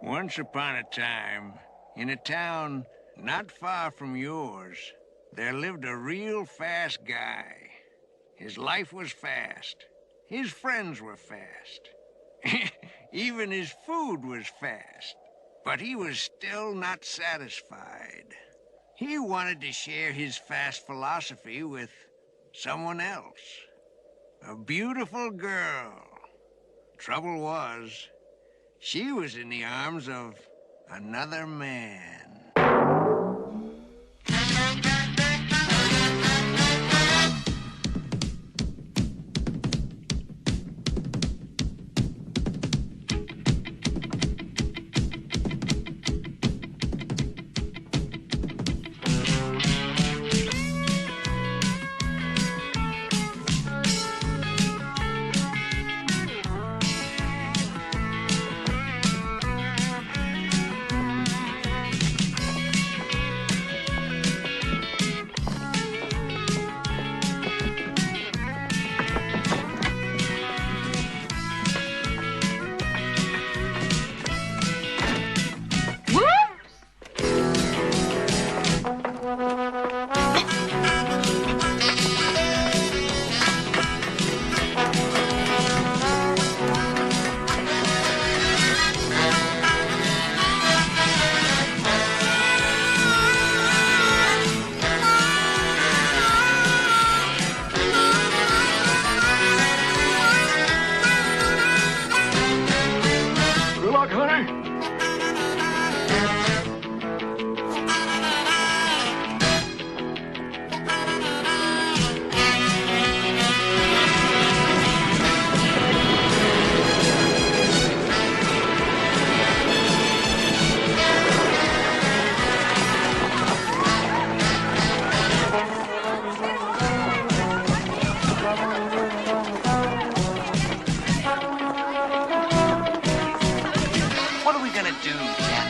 Once upon a time, in a town not far from yours, there lived a real fast guy. His life was fast. His friends were fast. Even his food was fast. But he was still not satisfied. He wanted to share his fast philosophy with someone else. A beautiful girl. Trouble was, she was in the arms of another man.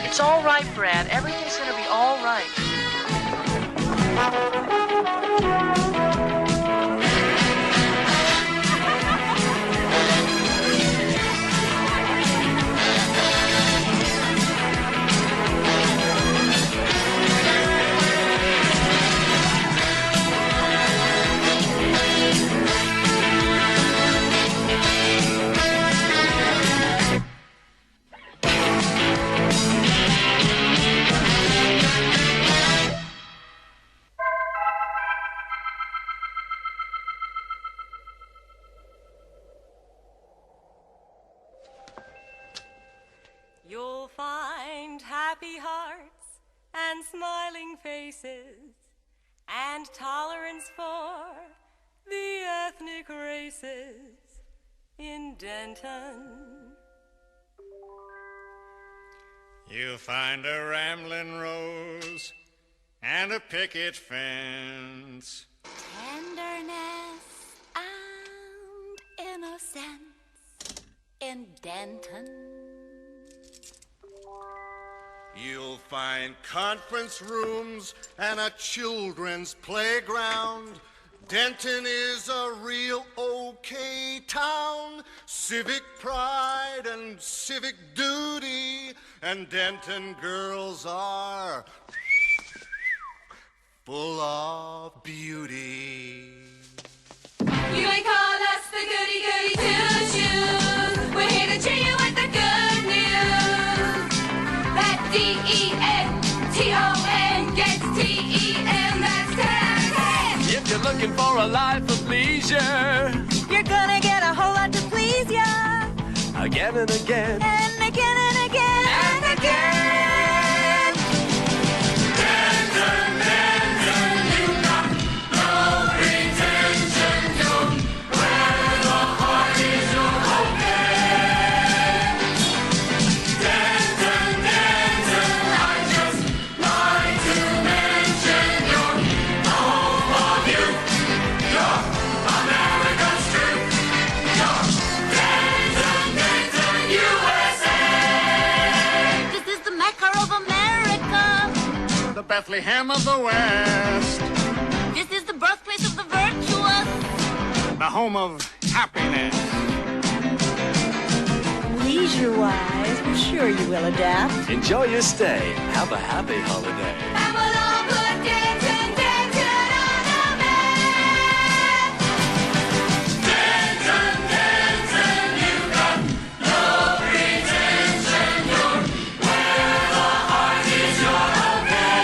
It's all right, Brad. Everything's gonna be all right. You'll find happy hearts and smiling faces and tolerance for the ethnic races in Denton. You'll find a rambling rose and a picket fence, tenderness and innocence in Denton. You'll find conference rooms and a children's playground. Denton is a real okay town, civic pride and civic duty, and Denton girls are full of beauty. You may call us the goody goody two shoes. We're here to cheer you with the good news. That D-E-N-T-O-N gets T-E-N, that's 10. If you're looking for a life of leisure, you're gonna get a whole lot to please ya. Again and again. And again and again. And again. Denton, Denton, you've got no pretension. Where the heart is, you're open. Denton, Denton, I just like to mention you're the home of youth. You're America's truth. You're Denton, Denton, USA. This is the Mecca of America. The Bethlehem of the West, This is the birthplace of the virtuous. the home of happiness. Leisure-wise, we're sure you will adapt. Enjoy your stay. Have a happy holiday. And we'll all put Denton, Denton on the map. Denton, Denton, you've got no pretension. You're where the heart is, you're okay.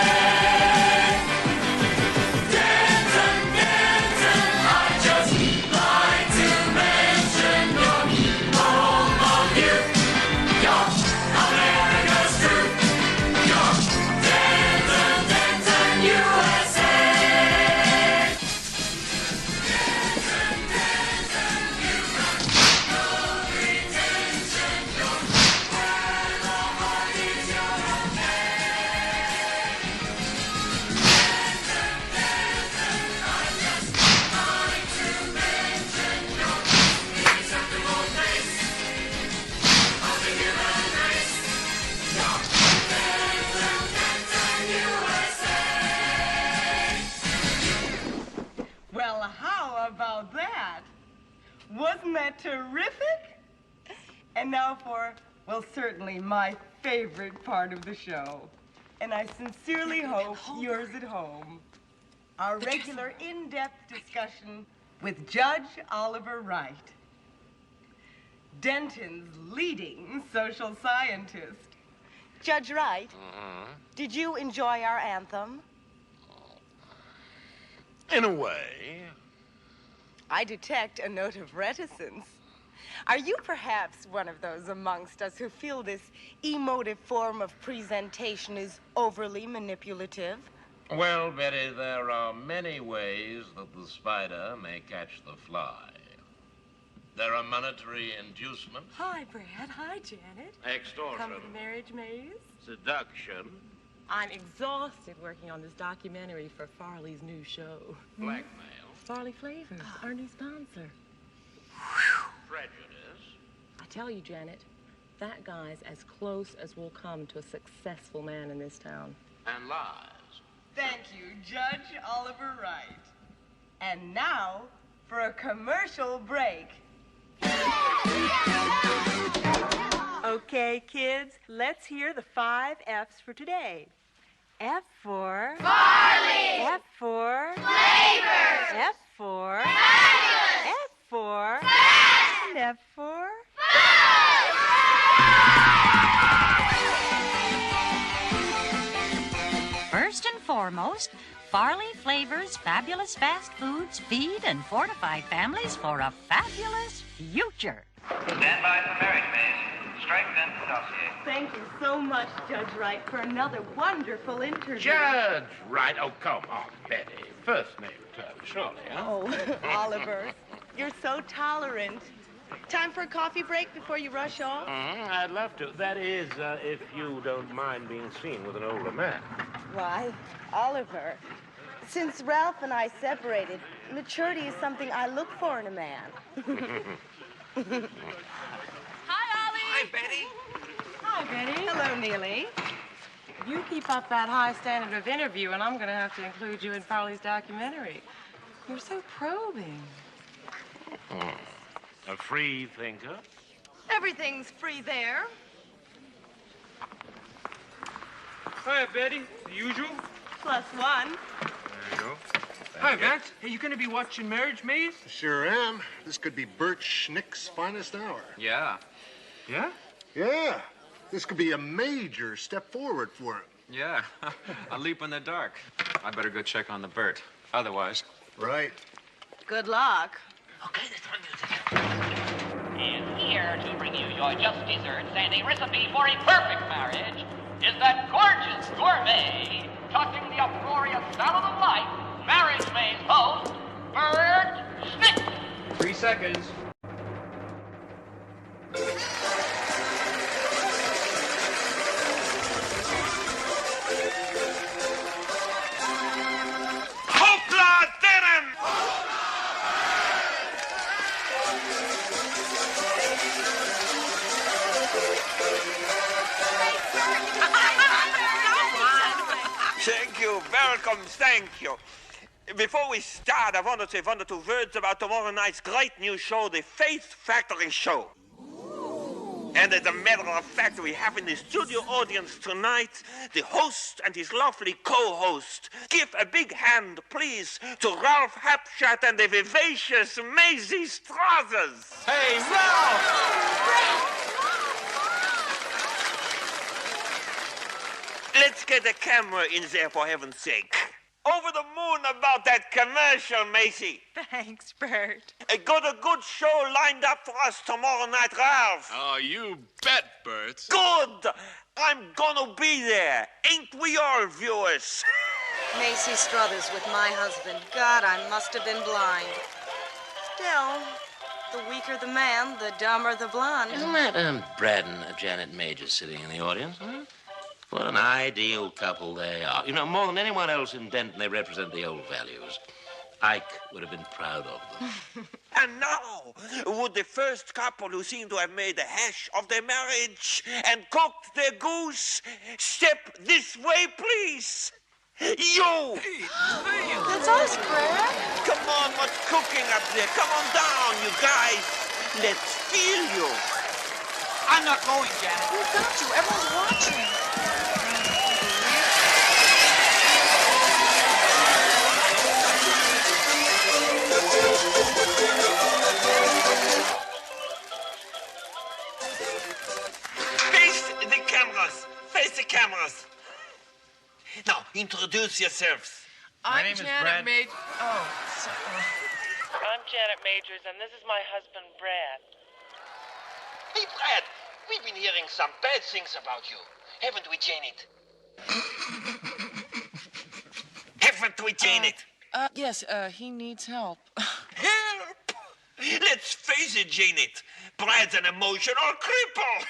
Denton, Denton, I just like to mention you're home of youth. You're America's truth. You're Denton, Denton, USA. Denton, Denton, you've got no pretension. You're where the heart is, you're okay. Denton, Denton, I just like to mention your acceptable face of the human race. You're Denton, Denton, USA. Well, how about that? Wasn't that terrific? And now for, well, certainly my favorite part of the show. And I sincerely hope yours at home. Our regular in-depth discussion with Judge Oliver Wright, Denton's leading social scientist. Judge Wright, did you enjoy our anthem? In a way. I detect a note of reticence. Are you perhaps one of those amongst us who feel this emotive form of presentation is overly manipulative? Well, Betty, there are many ways that the spider may catch the fly. There are monetary inducements, Hi, Brad. Hi, Janet. extortion, Come to the marriage maze. seduction, I'm exhausted working on this documentary for Farley's new show. blackmail, Farley Flavors, our new sponsor. prejudice, I tell you, Janet, that guy's as close as we'll come to a successful man in this town. and lies. Thank you, Judge Oliver Wright. And now for a commercial break. Okay, kids, let's hear the 5 F's for today. F for Farley. F for Flavors. F for Fabulous. F for Fast. And F for First and foremost, Farley Flavors fabulous fast foods feed and fortify families for a fabulous future. Stand by for marriage maze. Strike then the dossier. Thank you so much, Judge Wright, for another wonderful interview. Judge Wright. Oh, come on, Betty. First name term, surely, huh? Oh, Oliver, you're so tolerant. Time for a coffee break before you rush off? I'd love to. That is, if you don't mind being seen with an older man. Why, Oliver, since Ralph and I separated, maturity is something I look for in a man. Hi, Ollie. Hi, Betty. Hi, Betty. Hello, Neely. You keep up that high standard of interview, and I'm going to have to include you in Farley's documentary. You're so probing. A free thinker. Everything's free there. Hi, Betty. The usual. +1. There you go. Hi, Max. Hey, you gonna be watching Marriage Maze? Sure am. This could be Bert Schnick's finest hour. Yeah. Yeah? Yeah. This could be a major step forward for him. Yeah, a leap in the dark. I better go check on the Bert. Otherwise... Right. Good luck. Okay, this one is here to bring you your just desserts and a recipe for a perfect marriage is that gorgeous gourmet, tossing the uproarious salad of life, Marriage Maze host, Bert Schnick. 3 seconds. Hopla Denim! Thank you. Welcome. Thank you. Before we start, I want to say 1 or 2 words about tomorrow night's great new show, the Faith Factory Show. And as a matter of fact, we have in the studio audience tonight the host and his lovely co-host. Give a big hand, please, to Ralph Hapschatt and the vivacious Maisie Strathers. Hey, Ralph! Let's get a camera in there, for heaven's sake. Over the moon about that commercial, Macy. Thanks, Bert. Got a good show lined up for us tomorrow night, Ralph. Oh, you bet, Bert. Good! I'm gonna be there. Ain't we all, viewers? Macy Struthers with my husband. God, I must have been blind. Still, the weaker the man, the dumber the blonde. Isn't that Brad and Janet Major sitting in the audience, huh? What an ideal couple they are. You know, more than anyone else in Denton, they represent the old values. Ike would have been proud of them. And now, would the first couple who seem to have made a hash of their marriage and cooked their goose step this way, please? You! That's us, Brad. Come on, what's cooking up there? Come on down, you guys. Let's feel you. I'm not going, Janet. We got you. Everyone's watching. Face the cameras. Face the cameras. Now, introduce yourselves. I'm name is Janet Brad. I'm Janet Majors, and this is my husband, Brad. Hey, Brad, we've been hearing some bad things about you. Haven't we, Janet? Haven't we, Janet? Yes, he needs help. Help! Let's face it, Janet. Brad's an emotional cripple.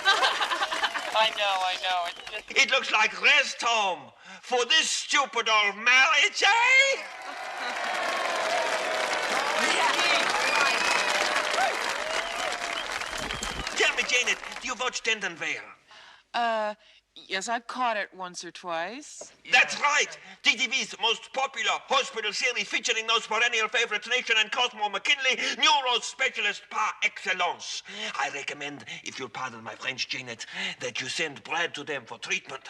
I know. It's just... It looks like rest home for this stupid old marriage, eh? Tell me, Janet, do you watch Denton Vale? Yes, I've caught it once or twice. That's right. DTV's most popular hospital series featuring those perennial favorites, Nation and Cosmo McKinley, neuro specialist par excellence. I recommend, if you'll pardon my French, Janet, that you send Brad to them for treatment.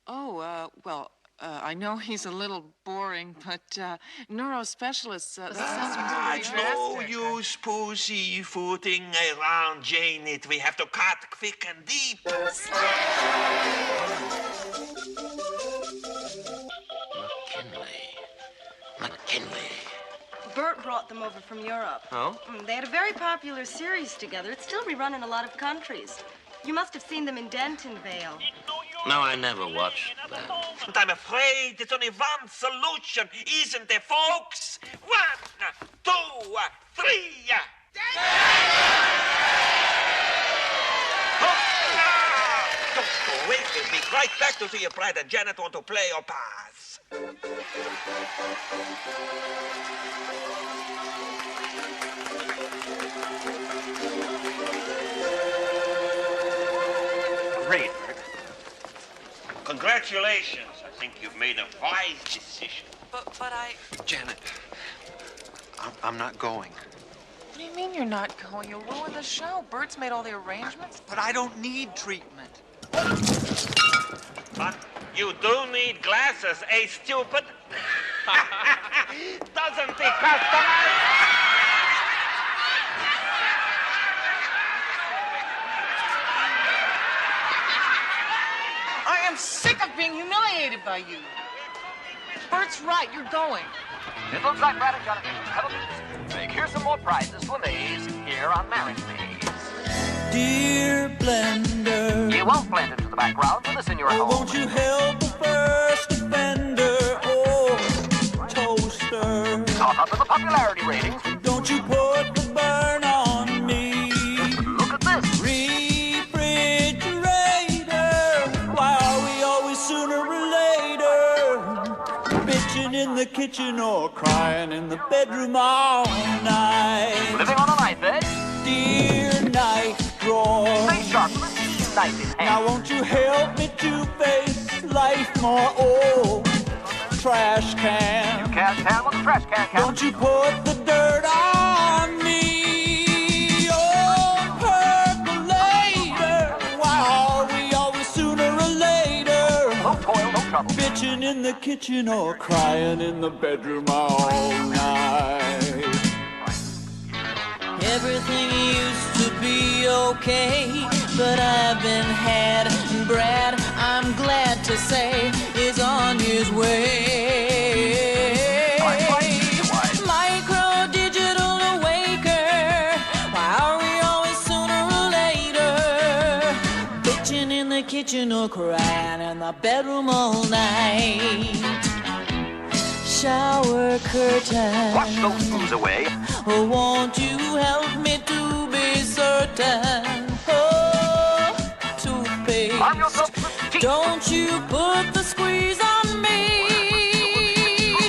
Oh, well, I know he's a little boring, but neurospecialists, that sounds pretty No fantastic. use pussyfooting around, Janet. We have to cut quick and deep. McKinley. Bert brought them over from Europe. Oh? They had a very popular series together. It's still rerun in a lot of countries. You must have seen them in Denton Vale. No, I never watched that. But I'm afraid there's only one solution, isn't there, folks? 1, 2, 3. Don't go away. We'll be right back to see if Brad and Janet want to play or pass. Great, Bert. Congratulations. I think you've made a wise decision. But I... Janet, I'm not going. What do you mean you're not going? You'll ruin the show. Bert's made all the arrangements. But I don't need treatment. But you do need glasses, eh, stupid? Doesn't the customer? I am sick of being humiliated by you. Bert's right. You're going. It looks like Brad and Jonathan have a business to make. Here's some more prizes for Maze here on Marriage Maze. Dear blender, You won't blend into the background for this in your home. won't you help the first offender? Oh, toaster, Caught up in the popularity ratings. don't you put the burn on me. Look at this. Refrigerator, why are we always sooner or later? Bitching in the kitchen or crying in the bedroom all night. Living on a knife edge. Dear knife drawer, Stay sharp with a keen knife in hand. now won't you help me to face life more? Oh, trash can, Cast hand with a trash can. don't you put the dirt trouble. Bitching in the kitchen or crying in the bedroom all night. Everything used to be okay, but I've been had, and Brad, I'm glad to say, is on his way. Micro-digital awaker, why are we always sooner or later? Bitching in the kitchen or crying in the bedroom all night. Shower curtain. Wash those fools away. Oh, won't you help me to be certain? Oh, toothpaste. Arm yourself with teeth. Don't you put the squeeze on me.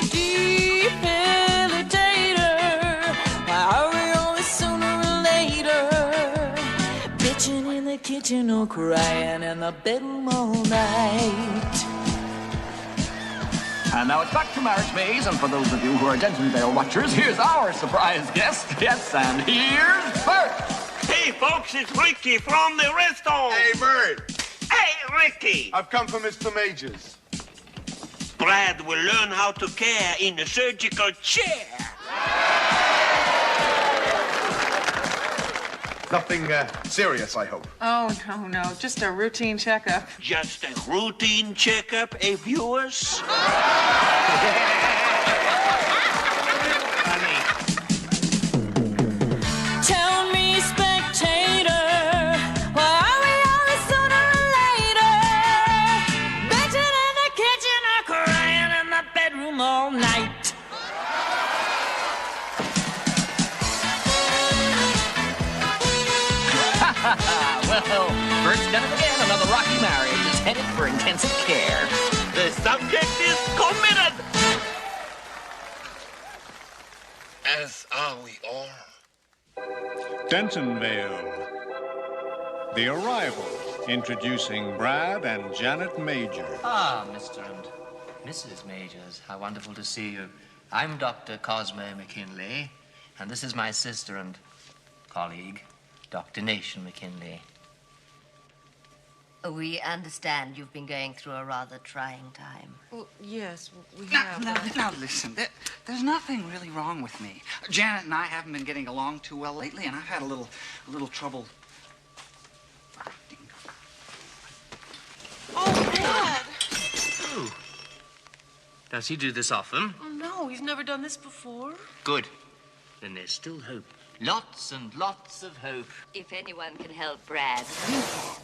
Debilitator. Why are we always sooner or later? Bitching in the kitchen or crying in the bedroom all night. And now it's back to Marriage Maze, and for those of you who are Dentonvale watchers, here's our surprise guest. Yes, and here's Bert. Hey, folks, it's Ricky from the restaurant. Hey, Bert. Hey, Ricky. I've come for Mr. Majors. Brad will learn how to care in a surgical chair. Nothing serious, I hope. Oh, no, just a routine checkup. Just a routine checkup, viewers? Honey. Tell me, spectator, why are we always sooner or later? Bitching in the kitchen or crying in the bedroom all night. Well, Bert's done it again. Another rocky marriage is headed for intensive care. The subject is committed. As are we all. Dentonvale. The Arrival, introducing Brad and Janet Major. Ah, Mr. and Mrs. Majors, how wonderful to see you. I'm Dr. Cosmo McKinley, and this is my sister and colleague, Dr. Nation McKinley. We understand you've been going through a rather trying time. Well, yes, we Now, have. now listen, there's nothing really wrong with me. Janet and I haven't been getting along too well lately, and I've had a little trouble. Oh, Dad! Oh. Does he do this often? Oh, no, he's never done this before. Good. Then there's still hope. Lots and lots of hope. If anyone can help Brad.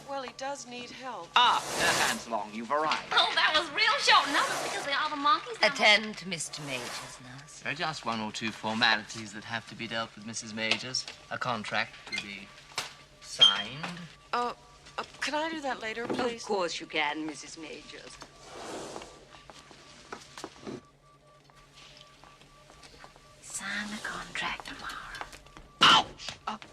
Well, he does need help. Ah, hands along, you've arrived. Oh, that was real short notice because the other monkeys... Attend to Mr. Majors, nurse. There are just one or two formalities that have to be dealt with, Mrs. Majors. A contract to be signed. Can I do that later, please? Of course you can, Mrs. Majors. Sign the contract tomorrow.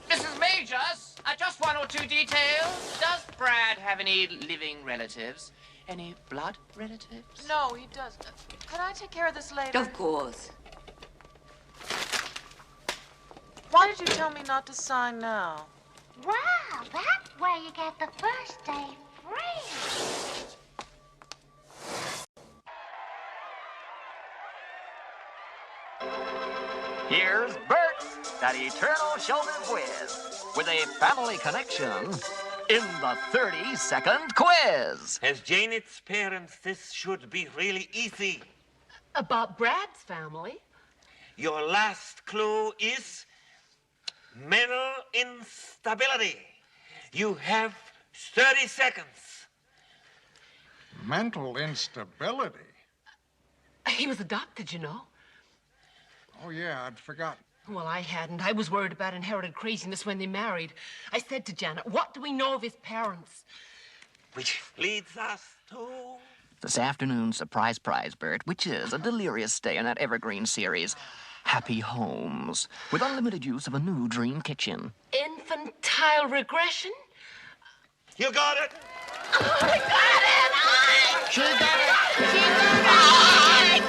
Mrs. Majors, just one or two details. Does Brad have any living relatives? Any blood relatives? No, he doesn't. Can I take care of this later? Of course. Why did you tell me not to sign now? Wow, that's where you get the first day free. Here's Bert, that eternal showbiz whiz, with a family connection in the 30-second quiz. As Janet's parents, this should be really easy. About Brad's family? Your last clue is mental instability. You have 30 seconds. Mental instability? He was adopted, you know. Oh, yeah, I'd forgotten. Well, I hadn't. I was worried about inherited craziness when they married. I said to Janet, what do we know of his parents? Which leads us to... This afternoon's surprise prize, Bert, which is a delirious stay in that evergreen series, Happy Homes, with unlimited use of a new dream kitchen. Infantile regression? You got it! Oh, I got it! She got it! She got it!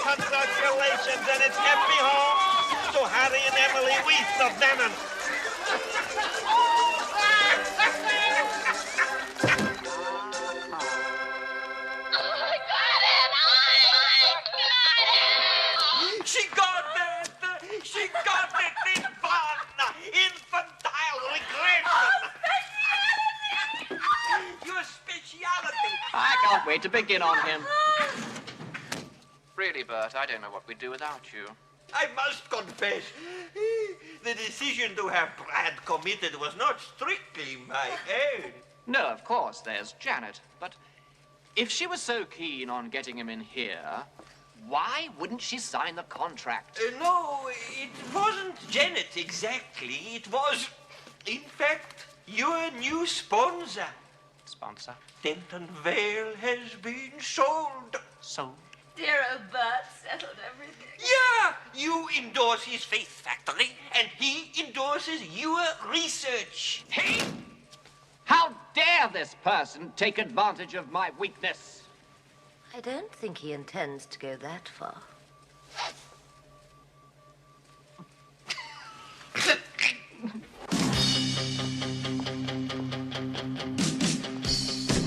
Congratulations, and it's happy home to Harry and Emily Weiss of Denham. way to begin on him. Really, Bert, I don't know what we'd do without you. I must confess, the decision to have Brad committed was not strictly my own. No, of course, there's Janet. But if she was so keen on getting him in here, why wouldn't she sign the contract? No, it wasn't Janet exactly. It was, in fact, your new sponsor. Sponsor? Denton Vale has been sold. Sold? Dear Bert settled everything. Yeah, you endorse his Faith Factory, and he endorses your research. He? How dare this person take advantage of my weakness? I don't think he intends to go that far.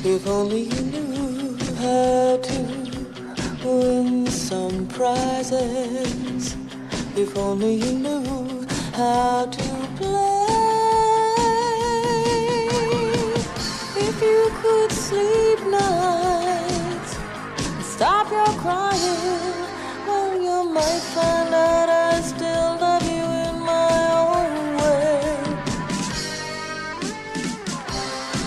If only you knew how to win some prizes. If only you knew how to play. If you could sleep nights and stop your crying, well, you might find out I still love you in my own way.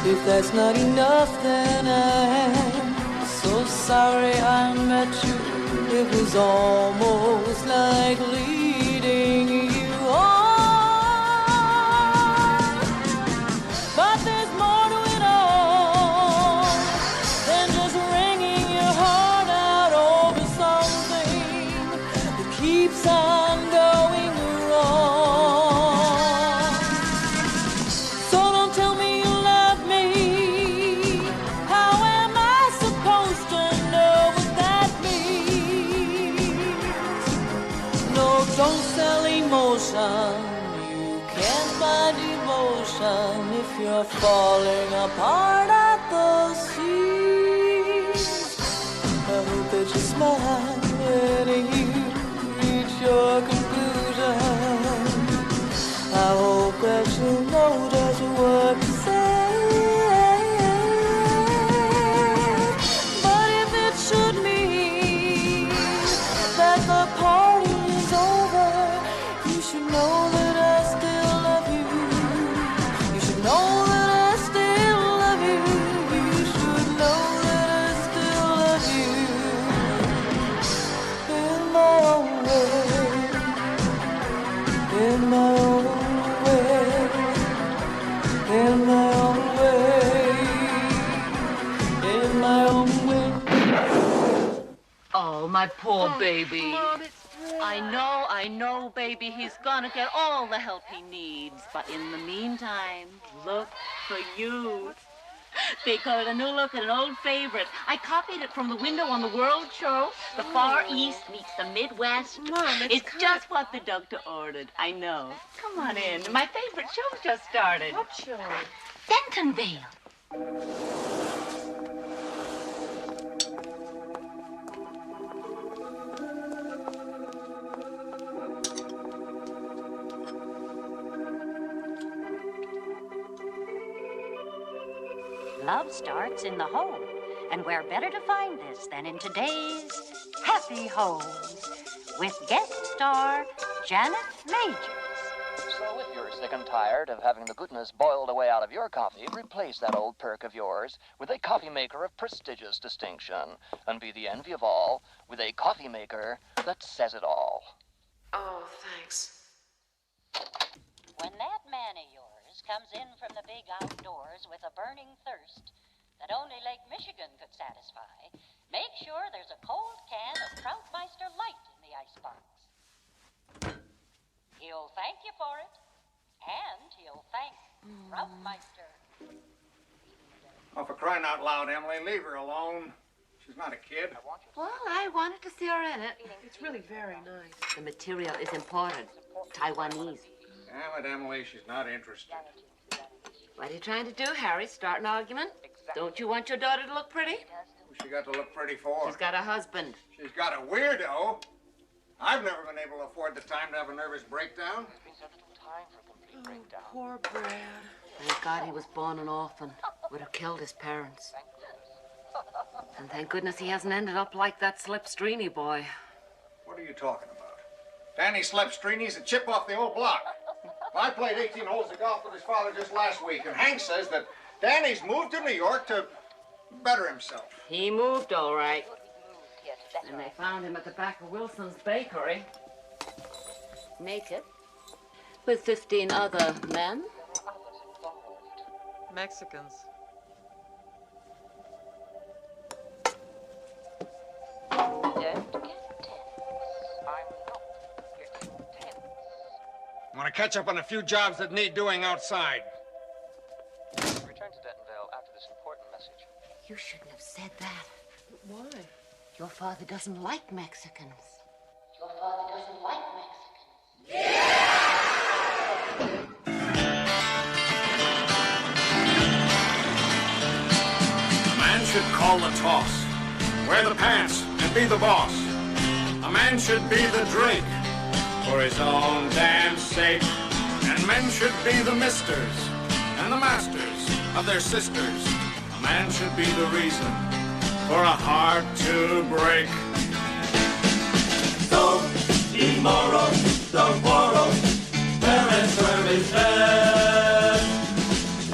If that's not enough, then I am so sorry I met you. It was almost like leading you on. But there's more to it all than just wringing your heart out over something that keeps on going wrong. So don't tell me you love me. How am I supposed to know what that means? No, don't sell emotion. You can't buy devotion if you're falling apart at the seams. I hope that you smile when you reach your conclusion. I hope that you know just what to say. But if it should mean that the party is over, you should know that I still love you. You should know that I still love you. You should know that I still love you. In my own way. In my own way. In my own way. In my own way. Oh, my poor baby. Mom, I know, baby. He's gonna get all the help he needs. But in the meantime, look for you. They call it a new look and an old favorite. I copied it from the window on the World Show. The Far East meets the Midwest. Mom, it's just what the doctor ordered. I know. Come on in. My favorite show's just started. What show? Dentonvale. Love starts in the home, and where better to find this than in today's Happy Homes with guest star Janet Majors. So if you're sick and tired of having the goodness boiled away out of your coffee, replace that old perk of yours with a coffee maker of prestigious distinction, and be the envy of all with a coffee maker that says it all. Oh, thanks. When that man of yours comes in from the big outdoors with a burning thirst that only Lake Michigan could satisfy, make sure there's a cold can of Troutmeister Light in the icebox. He'll thank you for it, and he'll thank Troutmeister. Oh, for crying out loud, Emily, leave her alone. She's not a kid. Well, I wanted to see her in it. It's really very nice. The material is imported. Taiwanese. Damn it, Emily, she's not interested. What are you trying to do, Harry? Start an argument? Don't you want your daughter to look pretty? Who's she got to look pretty for? She's got a husband. She's got a weirdo. I've never been able to afford the time to have a nervous breakdown. Poor Brad. Thank God he was born an orphan. Would have killed his parents. And thank goodness he hasn't ended up like that Slipstreeny boy. What are you talking about? Danny Slipstreany's a chip off the old block. I played 18 holes of golf with his father just last week, and Hank says that Danny's moved to New York to better himself. He moved, all right. And they found him at the back of Wilson's Bakery. Naked. With 15 other men. Mexicans. I want to catch up on a few jobs that need doing outside. Return to Dentonville after this important message. You shouldn't have said that. Why? Your father doesn't like Mexicans. Your father doesn't like Mexicans. A man should call the toss, wear the pants, and be the boss. A man should be the drink for his own damn sake. And men should be the misters and the masters of their sisters. A man should be the reason for a heart to break. So immoral, don't quarrel, parents serve his head.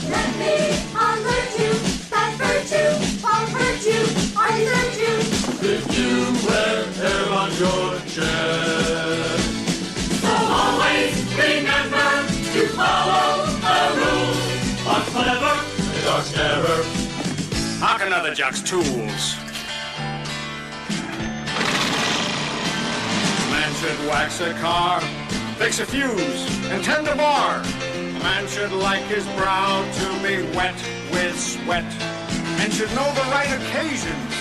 Let me alert you that virtue will hurt you or desert you. If you wear hair on your chest. So always remember to follow the rules. But clever, they are scarer. Knock another jock's tools. A man should wax a car, fix a fuse, and tend a bar. A man should like his brow to be wet with sweat, and should know the right occasions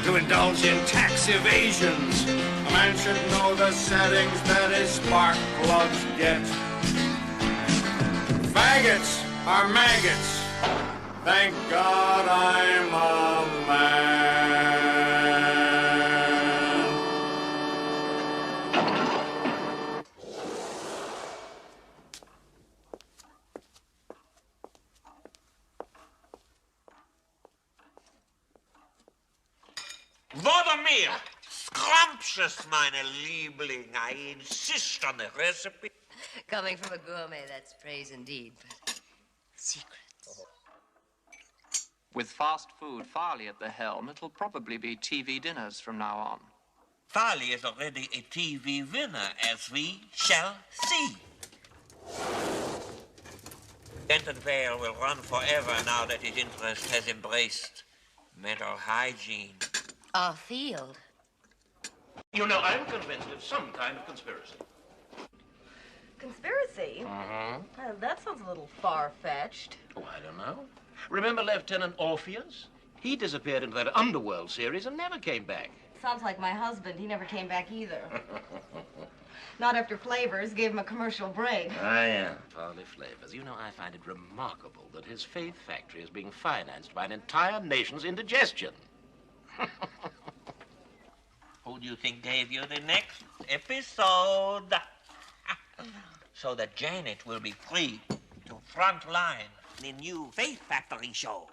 to indulge in tax evasions. A man should know the settings that his spark plugs get. Faggots are maggots. Thank God I'm a man. Wodamir! Scrumptious, meine Liebling. I insist on the recipe. Coming from a gourmet, that's praise indeed, but secrets. With fast food, Farley at the helm, it'll probably be TV dinners from now on. Farley is already a TV winner, as we shall see. Dentonvale will run forever now that his interest has embraced mental hygiene. Our field. You know, I'm convinced of some kind of conspiracy. Conspiracy? That sounds a little far-fetched. Oh, I don't know. Remember Lieutenant Orpheus? He disappeared into that Underworld series and never came back. Sounds like my husband. He never came back either. Not after Flavors gave him a commercial break. Farley Flavors. You know, I find it remarkable that his faith factory is being financed by an entire nation's indigestion. Who do you think gave you the next episode? So that Janet will be free to front line the new Faith Factory show.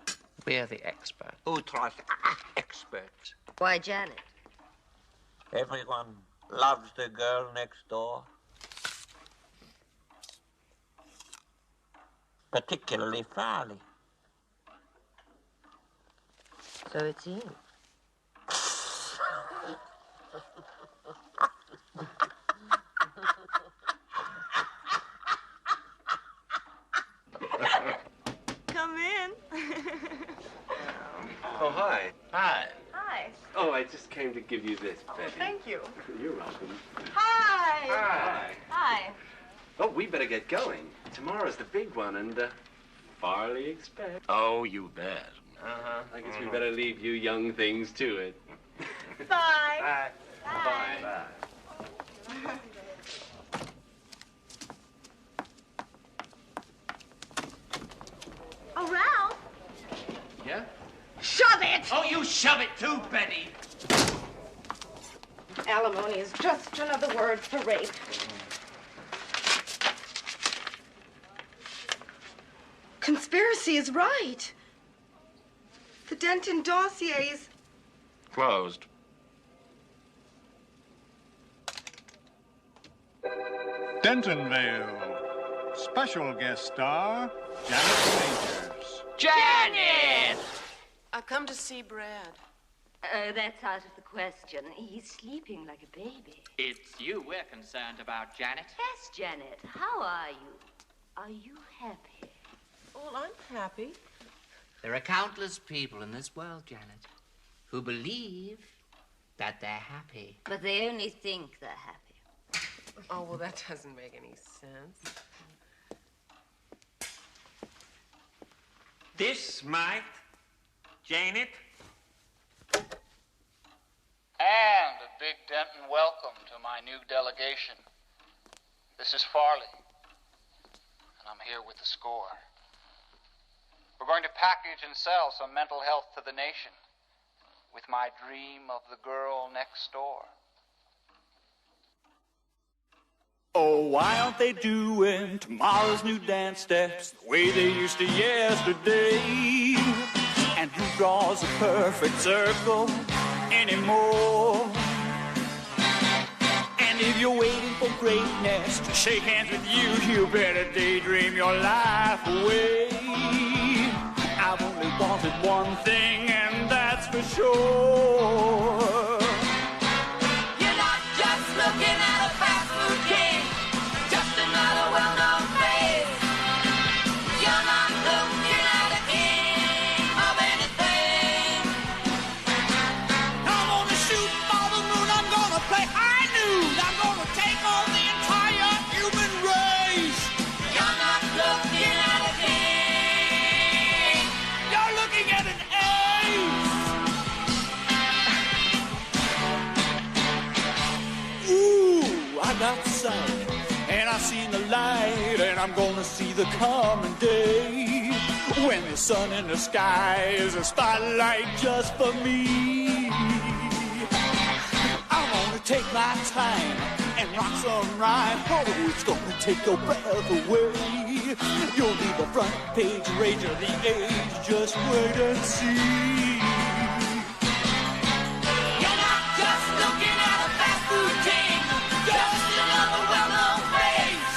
We're the experts. Ultra experts. Why, Janet? Everyone loves the girl next door. Particularly Farley. So it's you. Come in. Oh, hi. Hi. Hi. Oh, I just came to give you this, Betty. Thank you. You're welcome. Hi. Hi. Hi. Oh, we better get going. Tomorrow's the big one, and Farley expects. Oh, you bet. I guess we better leave you young things to it. Bye. Bye. Bye. Bye. Oh, Ralph. Yeah? Shove it! Oh, you shove it too, Betty. Alimony is just another word for rape. Conspiracy is right. The Denton dossiers Closed. Dentonville. Special guest star, Janet Majors. Janet! I've come to see Brad. That's out of the question. He's sleeping like a baby. It's you we're concerned about, Janet. Yes, Janet. How are you? Are you happy? Well, I'm happy. There are countless people in this world, Janet, who believe that they're happy. But they only think they're happy. Oh, well, that doesn't make any sense. This might, Janet. And a big Denton welcome to my new delegation. This is Farley, and I'm here with the score. We're going to package and sell some mental health to the nation with my dream of the girl next door. Oh, why aren't they doing tomorrow's new dance steps the way they used to yesterday? And who draws a perfect circle anymore? And if you're waiting for greatness to shake hands with you, you better daydream your life away. I've only wanted one thing, and that's for sure. You're not just looking at a fast food king, just another well-known face. You're not looking at a king of anything. I'm gonna shoot for the moon, I'm gonna play high noon, I'm gonna take on the entire human race. You're not looking at a king. You're looking at an ace. Ooh, I got the sight, and I seen the light, and I'm gonna see the coming day when the sun in the sky is a spotlight just for me. I'm gonna take my time and rock some rhyme. Oh, it's gonna take your breath away. You'll be the front page rage of the age. Just wait and see. You're not just looking at a fast food king, just another well-known face.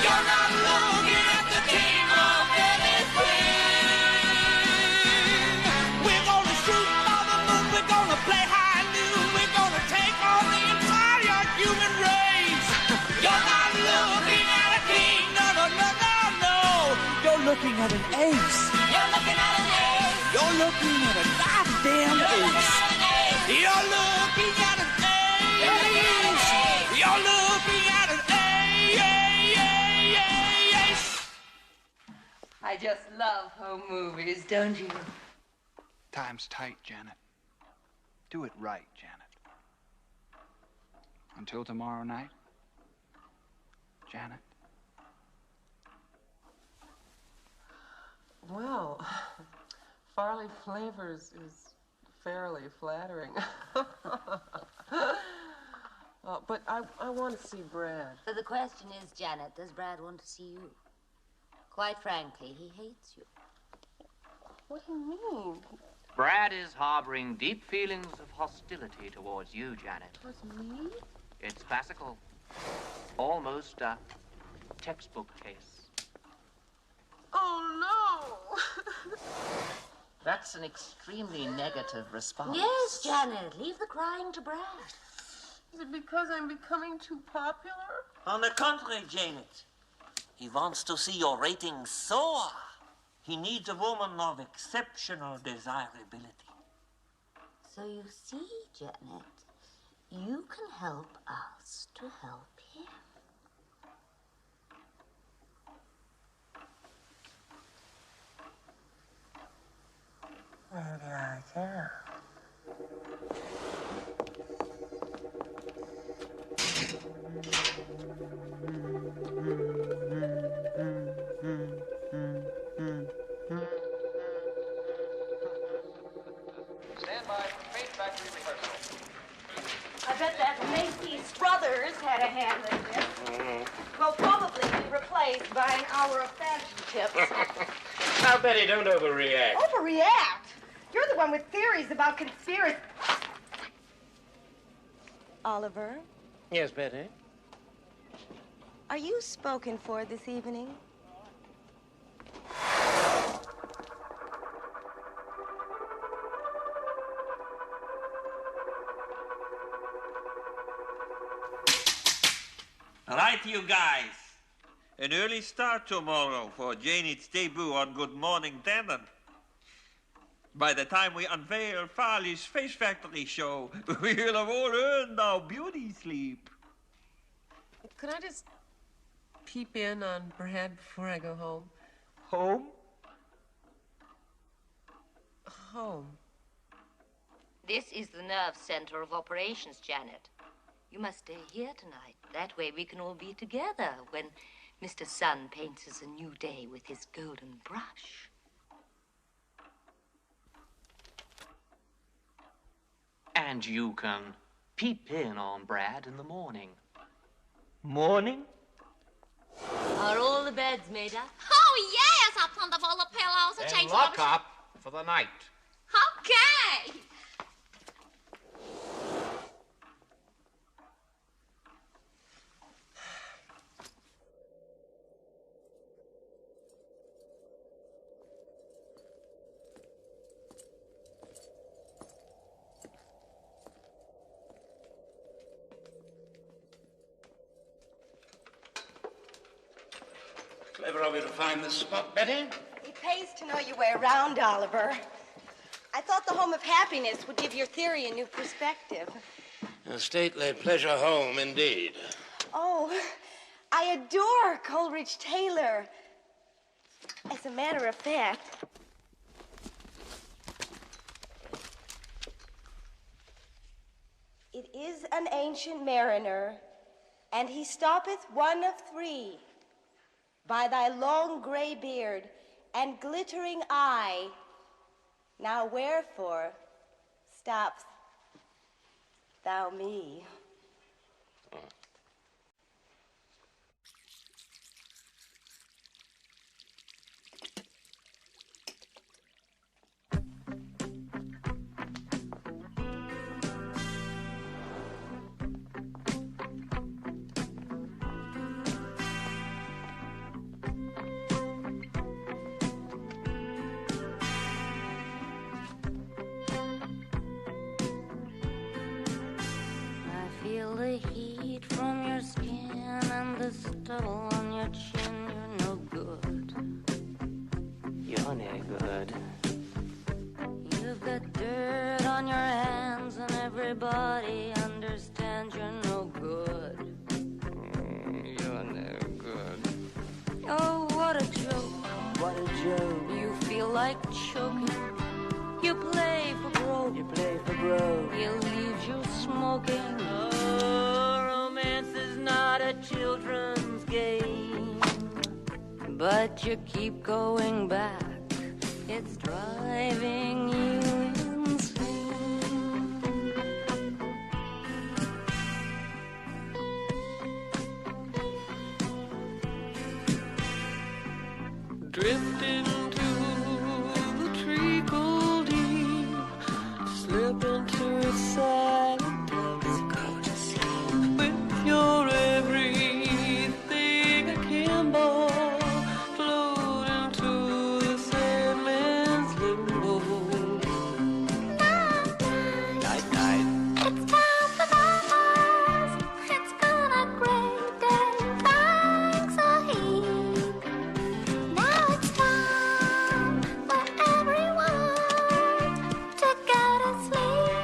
You're not looking at the king of anything. We're gonna shoot for the moon. We're gonna play high noon. We're gonna take on the entire human race. You're not looking at a king. No, no, no, no, no. You're looking at an ace. You're looking at an ace. You're looking at a goddamn ace. You're looking at an ace. You're looking at an ace. I just love home movies, don't you? Time's tight, Janet. Do it right, Janet. Until tomorrow night, Janet. Well, Farley Flavors is fairly flattering. But I want to see Brad. So the question is, Janet, does Brad want to see you? Quite frankly, he hates you. What do you mean? Brad is harboring deep feelings of hostility towards you, Janet. Towards me? It's classical. Almost a textbook case. Oh, no! That's an extremely negative response. Yes, Janet, leave the crying to Brad. Is it because I'm becoming too popular? On the contrary, Janet. He wants to see your ratings soar. He needs a woman of exceptional desirability. So you see, Janet, you can help us to help him. Maybe I can. Stand by for Faith Factory rehearsal. I bet that Macy Struthers had a hand in this. Will probably be replaced by an hour of fashion tips. Now, Betty, don't overreact. Overreact? You're the one with theories about conspiracy. Oliver, Yes, Betty? are you spoken for this evening? Right, you guys. An early start tomorrow for Janet's debut on Good Morning Denton. By the time we unveil Farley's Face Factory show, we'll have all earned our beauty sleep. Could I just peep in on Brad before I go home? Home? Home. This is the nerve center of operations, Janet. You must stay here tonight. That way we can all be together when Mr. Sun paints us a new day with his golden brush. And you can peep in on Brad in the morning. Morning? Are all the beds made up? Oh, yes, I'll plump up all the pillows and change Lock the up for the night. Okay. Clever of you to find this spot, Betty. It pays to know your way around, Oliver. I thought the home of happiness would give your theory a new perspective. A stately pleasure home, indeed. Oh, I adore Coleridge Taylor. As a matter of fact, it is an ancient mariner, and he stoppeth one of three. By thy long gray beard and glittering eye, now wherefore stops thou me? Feel the heat from your skin and the stubble on your chin. You're no good. You're no good. You've got dirt on your hands and everybody understands you're no good. You're no good. Oh, what a joke. What a joke. You feel like choking. You play for broke. You play for broke. He leaves you smoking. Oh, romance is not a children's game. But you keep going back. It's driving you insane. Drifting to the treacle deep, slip into its silent depths. Go to sleep with your everything akimbo, float into the Sandman's limbo. Night, night. It's time for bye-byes. It's been a great day. Thanks a heap. Now it's time for everyone to go to sleep.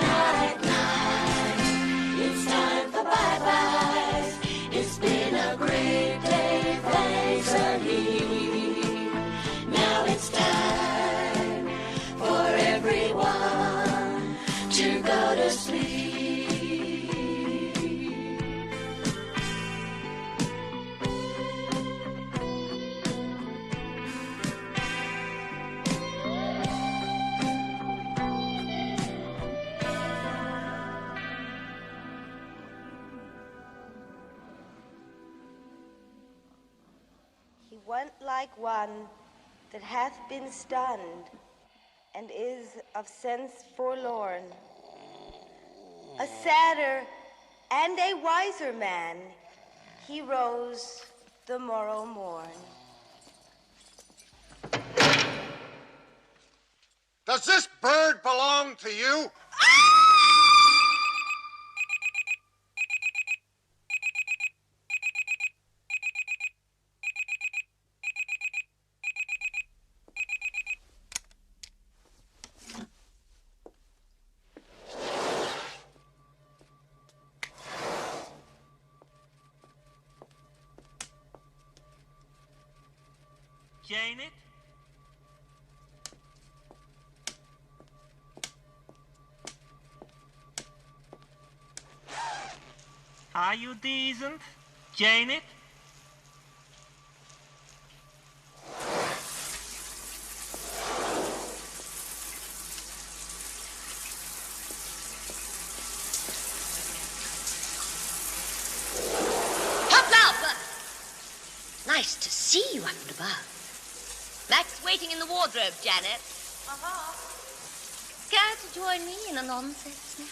Night, night. It's time for bye-byes. It's been a great day. Thanks a heap. Now it's time for everyone to go to sleep. He went like one that hath been stunned and is of sense forlorn. A sadder and a wiser man, he rose the morrow morn. Does this bird belong to you? Janet? Are you decent, Janet? Hop, nice to see you up and about. Mac's waiting in the wardrobe, Janet. Care to join me in a nonsense snack?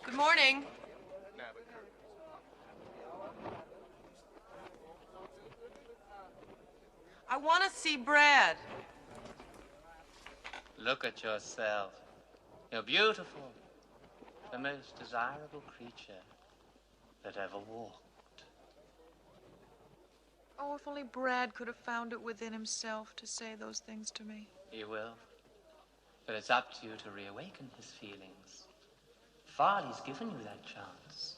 Good morning. I want to see Brad. Look at yourself. You're beautiful. The most desirable creature that ever walked. Oh, if only Brad could have found it within himself to say those things to me. He will. But it's up to you to reawaken his feelings. Farley's given you that chance.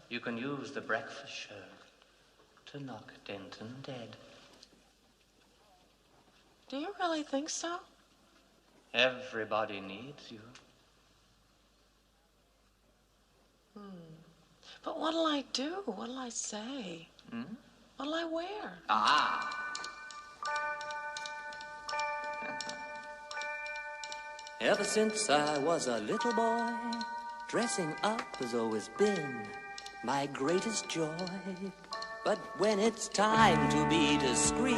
You can use the breakfast show to knock Denton dead. Do you really think so? Everybody needs you. But what'll I do? What'll I say? What'll I wear? Ah! Ever since I was a little boy, dressing up has always been my greatest joy. But when it's time to be discreet,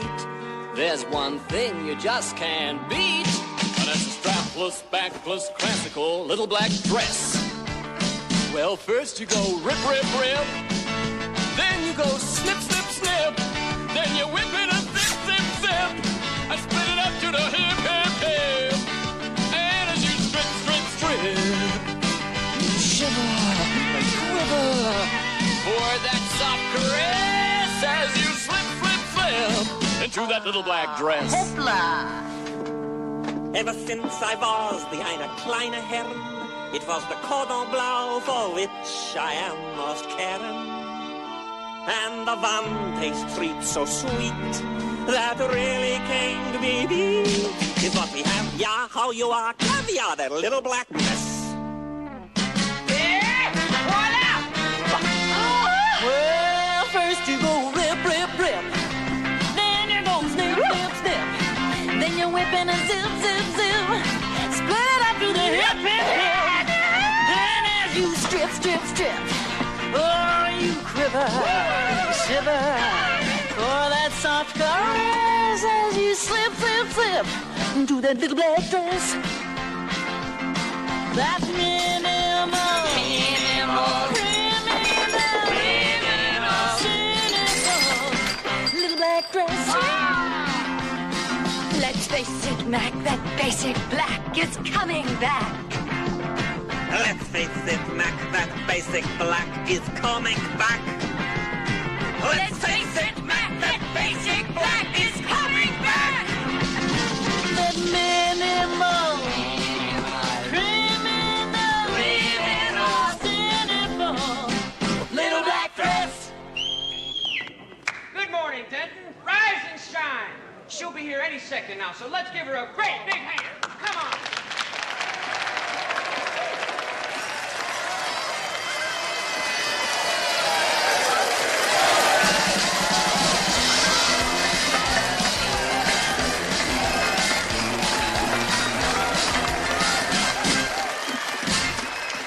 there's one thing you just can't beat. And it's a strapless, backless, classical little black dress. Well, first you go rip, rip, rip. Then you go snip, snip, snip. Then you whip it and zip, zip, zip. And split it up to the hip, hip, hip. And as you strip, strip, strip, you shiver and quiver for that soft caress as you slip, slip, slip into that little black dress. Hoppla! Ever since I was behind a kleine Herren, it was the cordon bleu for which I am most caring. And the one tastes treat so sweet that really can't be beat is what we have. Yeah, how you are, caviar, that little black mess. Well, first you go rip, rip, rip. Then you go snip, snip, snip. Then you whip and a zip, zip, zip. Split it up to the hip, hip, hip. Then as you strip, strip, strip. Oh, you quiver, shiver. For that soft caress as you slip, slip, slip. Into that little black dress. That's minimal. Little black dress. Let's face it, Mac, that basic black is coming back. Let's face it, Mac, that basic black is coming back. Let's face it, Mac, that basic black is coming back. That minimal. Little black dress. Good morning, Denton. Rise and shine. She'll be here any second now, so let's give her a great big hand. Come on.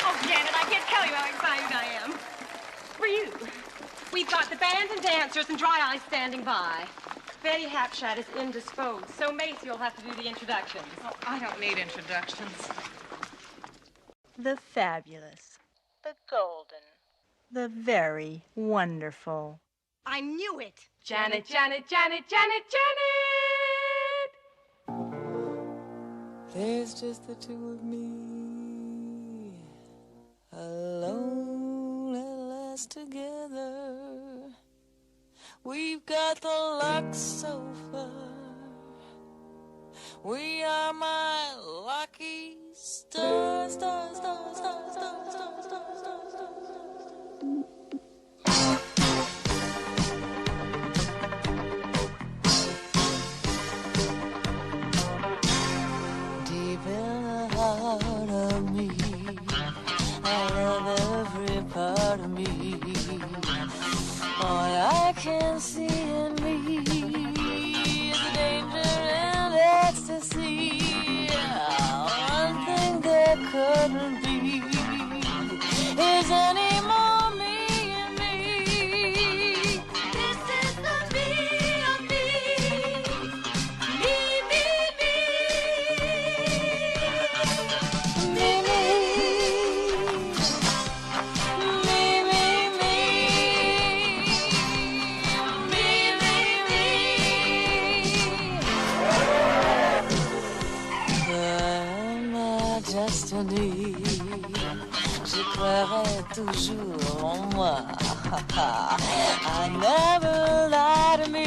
Oh, Janet, I can't tell you how excited I am. For you. We've got the band and dancers and Dry Eyes standing by. Betty Hapshat is indisposed, so Macy will have to do the introductions. Oh, I don't need introductions. The fabulous. The golden. The very wonderful. I knew it. Janet, Janet, Janet, Janet, Janet! There's just the two of me, alone at last together. We've got the luck so far. We are my lucky star, star, star, star, star, star, star, star, star. Deep in the heart of me, I love every part of me. All I can see in me is the danger and ecstasy. One thing there couldn't be is any more me and me. This is the me of me. Me, me, me. Me, me. Me, me, me. Ma destiny, je croirai toujours en moi. I never lie to me.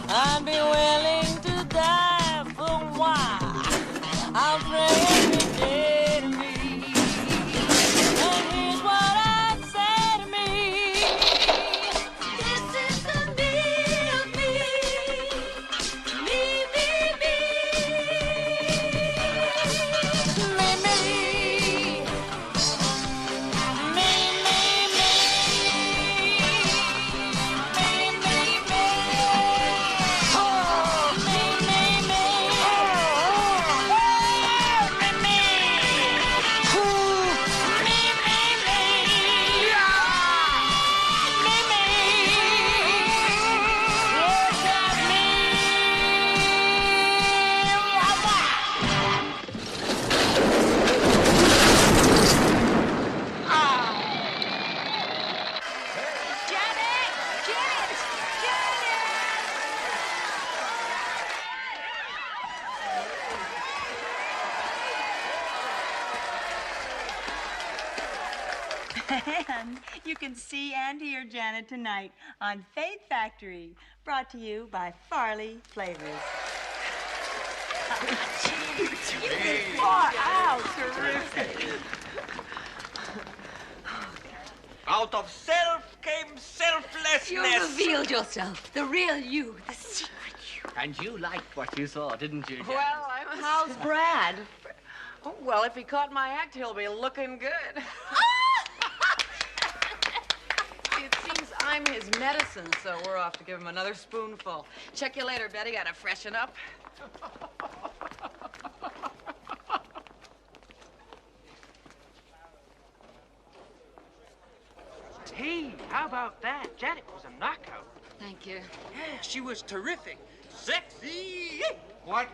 I'd be willing to die for moi. I'll pray every day to me. And here's what I'd say to me. This is the me of me. Me, me, me. Me, me. Me, me, me. Me, me, me. Oh, me, me, me. Oh, me, me. Ooh, me, me, me. Me, me. Look at me. And you can see and hear Janet tonight on Faith Factory, brought to you by Farley Flavors. Wow, terrific. Out of self came selflessness. You revealed yourself, the real you, the secret you. And you liked what you saw, didn't you, Janet? Well, how's Brad? Oh, well, if he caught my act, he'll be looking good. See, it seems I'm his medicine, so we're off to give him another spoonful. Check you later, Betty. Gotta freshen up. Hey, how about that? Janet was a knockout. Thank you. Yeah, she was terrific. Sexy. What?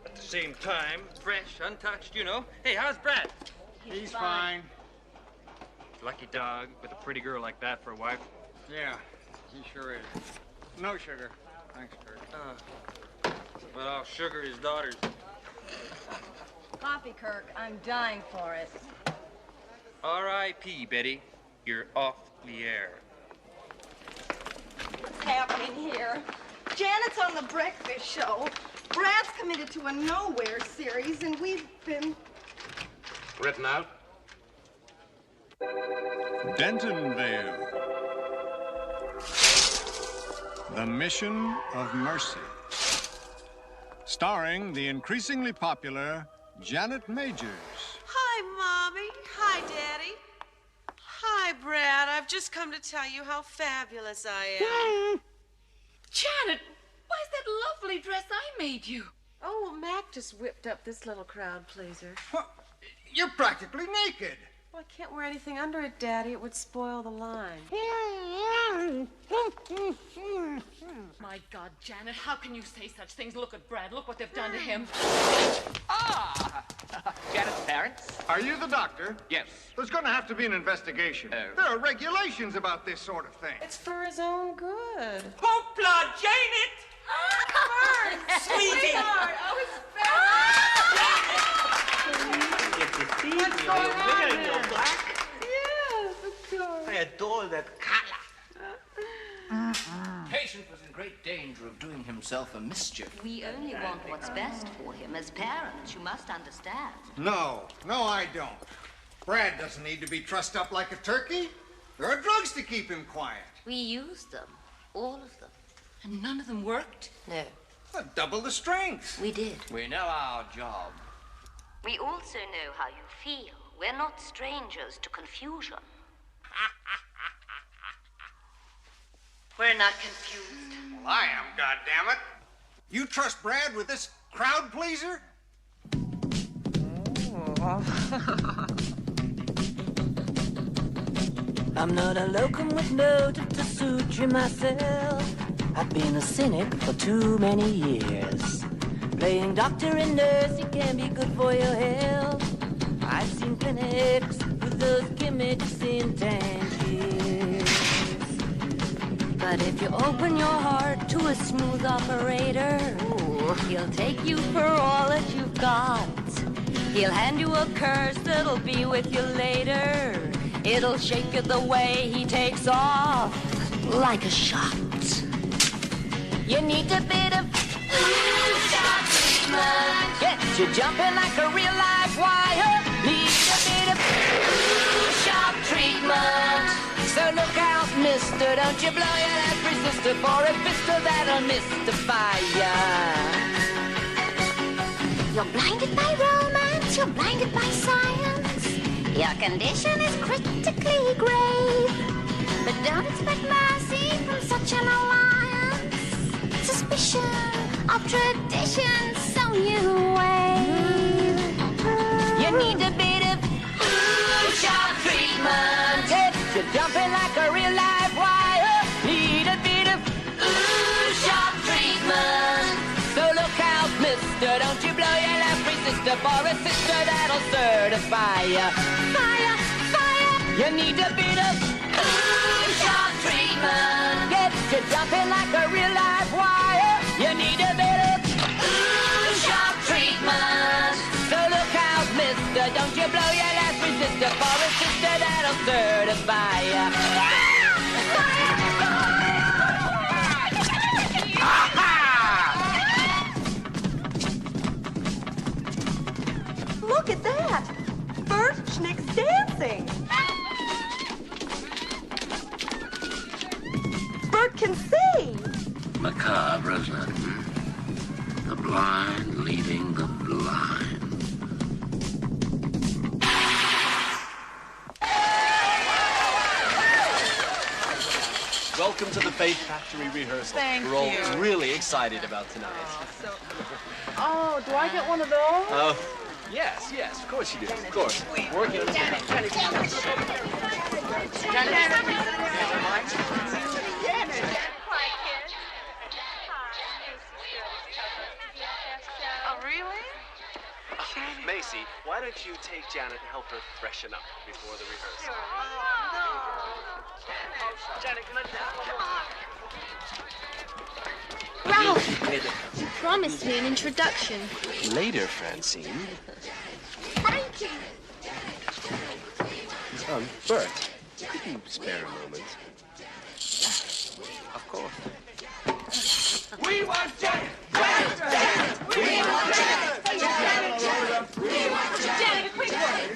At the same time, fresh, untouched, you know. Hey, how's Brad? He's fine. Lucky dog with a pretty girl like that for a wife. Yeah, he sure is. No sugar. Thanks, Kurt. But I'll sugar his daughters. Coffee, Kirk. I'm dying for it. R.I.P., Betty. You're off the air. What's happening here? Janet's on the breakfast show. Brad's committed to a Nowhere series, and we've been... Written out? Dentonvale. The Mission of Mercy. Starring the increasingly popular Janet Majors. Hi, Mommy. Hi, Daddy. Hi, Brad. I've just come to tell you how fabulous I am. Janet, where's that lovely dress I made you? Oh, well, Mac just whipped up this little crowd pleaser. You're practically naked. Well, I can't wear anything under it, Daddy. It would spoil the line. My God, Janet, how can you say such things? Look at Brad. Look what they've done to him. Ah! Janet's parents? Are you the doctor? Yes. There's going to have to be an investigation. There are regulations about this sort of thing. It's for his own good. Hoopla, Janet! Sweetie! What's going on here? Black? Yes, of course. I adore that color. Patient was in great danger of doing himself a mischief. We only want what's best for him. As parents, you must understand. No, I don't. Brad doesn't need to be trussed up like a turkey. There are drugs to keep him quiet. We used them. All of them. And none of them worked? No. Double the strength. We did. We know our job. We also know how you feel. We're not strangers to confusion. We're not confused. Well, I am, goddammit. You trust Brad with this crowd pleaser? I'm not a locum with motive to suture myself. I've been a cynic for too many years. Playing doctor and nurse, it can be good for your health. I've seen clinics with those gimmicks in Tangiers. But if you open your heart to a smooth operator, he'll take you for all that you've got. He'll hand you a curse that'll be with you later. It'll shake you the way he takes off, like a shot. You need a bit of shot treatment. Gets you jumping like a real live wire. Need a bit of shot treatment. So look out, mister, don't you blow your last resistor for a pistol that'll mystify ya. You're blinded by romance, you're blinded by science. Your condition is critically grave. But don't expect mercy from such an alliance. Suspicion of tradition, so you wave. You need a bit of shot treatment. Gets you jumping like a real live wire. Need a bit of shot treatment. So look out, mister, don't you blow your last resistor for a sister that'll certify ya. Fire, fire. You need a bit of shot treatment. Gets you jumping like a real live wire. You need a bit of shot treatment. So look out, mister, don't you blow your last resistor for a sister that'll certify ya. Look at that! Bert Schnick's dancing! Bert can see! Macabre, isn't it? The blind leading the blind. Welcome to the Faith Factory rehearsal. Thank We're all you. really excited about tonight. Oh, do I get one of those? Oh, yes, of course you do. Of course. Working on Oh, really? Macy, why don't you take Janet and help her freshen up before the rehearsal? Janet, come on. Ralph, you promised me an introduction. Later, Francine. Thank you. Bert, could you spare a moment? Of course. We want Janet! Janet, a quick word.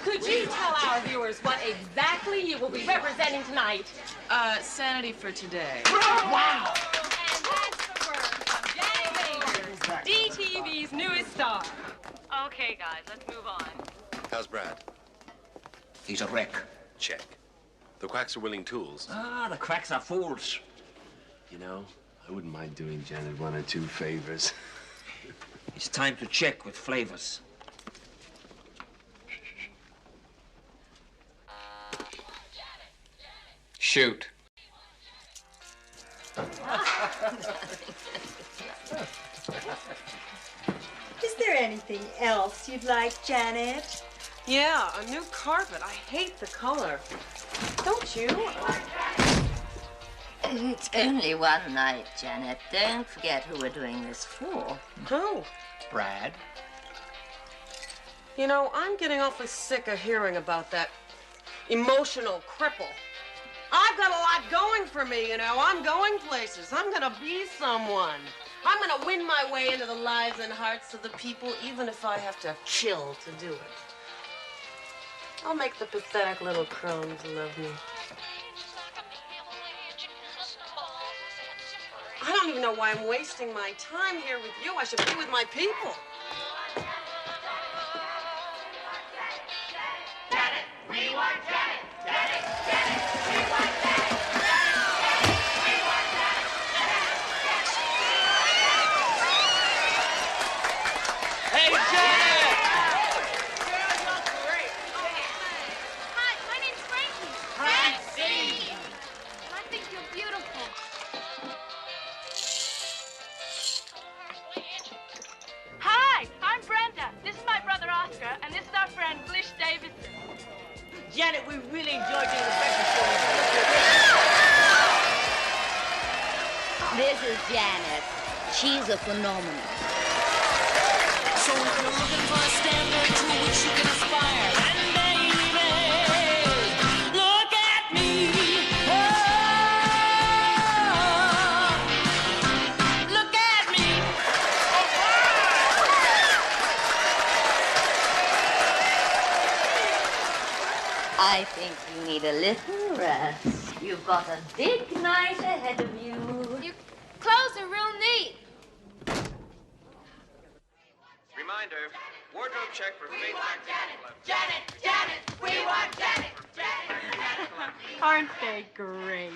Could you tell our viewers what exactly you will be representing tonight? Sanity for today. Wow! DTV's newest star. Okay, guys, let's move on. How's Brad? He's a wreck. Check. The quacks are willing tools. Ah, the quacks are fools. You know, I wouldn't mind doing Janet one or two favors. It's time to check with Flavors. Shoot. Is there anything else you'd like, Janet? Yeah, a new carpet. I hate the color. Don't you? It's only one night, Janet. Don't forget who we're doing this for. Who? Brad. You know, I'm getting awfully sick of hearing about that emotional cripple. I've got a lot going for me, you know. I'm going places. I'm gonna be someone. I'm gonna win my way into the lives and hearts of the people, even if I have to kill to do it. I'll make the pathetic little crones love me. I don't even know why I'm wasting my time here with you. I should be with my people. Janet, we want Janet. Janet, Janet, we want Janet. Hey, Janet! Hi, my name's Frankie. Francine! I think you're beautiful. Hi, I'm Brenda. This is my brother Oscar, and this is our friend Glish Davidson. Janet, we really enjoyed doing the breakfast show. This is Janet. She's a phenomenon. So if you're looking for a standard to which you can aspire, then baby, look at me. Oh, look at me. I think you need a little rest. You've got a big night ahead of you. Your clothes are real neat. Reminder, wardrobe check for Faith Factory. Janet, Janet, we want Janet. Janet. Aren't they great?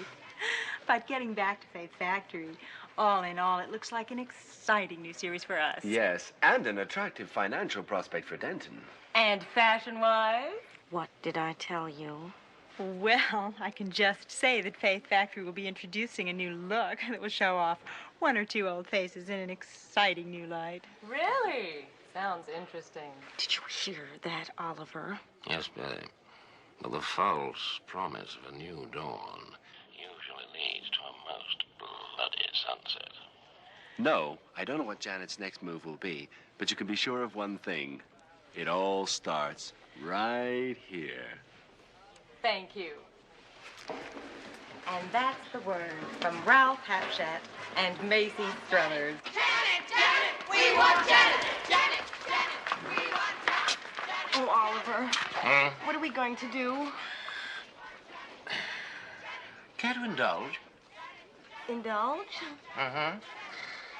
But getting back to Faith Factory, all in all, it looks like an exciting new series for us. Yes, and an attractive financial prospect for Denton. And fashion-wise? What did I tell you? Well, I can just say that Faith Factory will be introducing a new look that will show off one or two old faces in an exciting new light. Really? Sounds interesting. Did you hear that, Oliver? Yes, Betty. Well, the false promise of a new dawn usually leads to a most bloody sunset. No, I don't know what Janet's next move will be, but you can be sure of one thing. It all starts right here. Thank you. And that's the word from Ralph Hapshat and Macy Struthers. Janet, Janet, we want Janet. Janet, Janet, we want Janet. Oh, Oliver, Hmm? what are we going to do? Care to indulge? Indulge? Mm-hmm.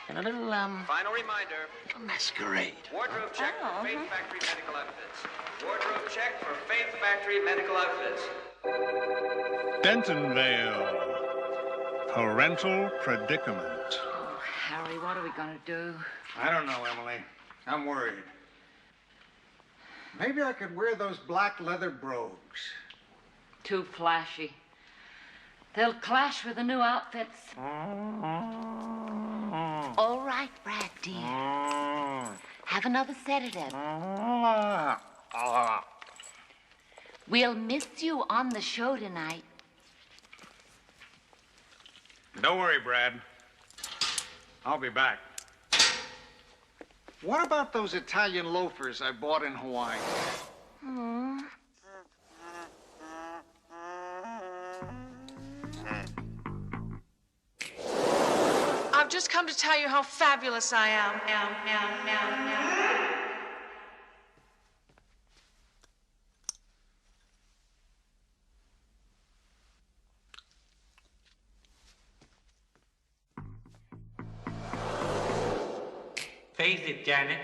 And a little, Final reminder. masquerade. Wardrobe check for Faith Factory Medical Outfits. Wardrobe check for Faith Factory Medical Outfits. Dentonvale. Parental predicament. Oh, Harry, what are we going to do? I don't know, Emily. I'm worried. Maybe I could wear those black leather brogues. Too flashy. They'll clash with the new outfits. All right, Brad, dear. Have another sedative. We'll miss you on the show tonight. Don't worry, Brad. I'll be back. What about those Italian loafers I bought in Hawaii? I've just come to tell you how fabulous I am. face it, Janet.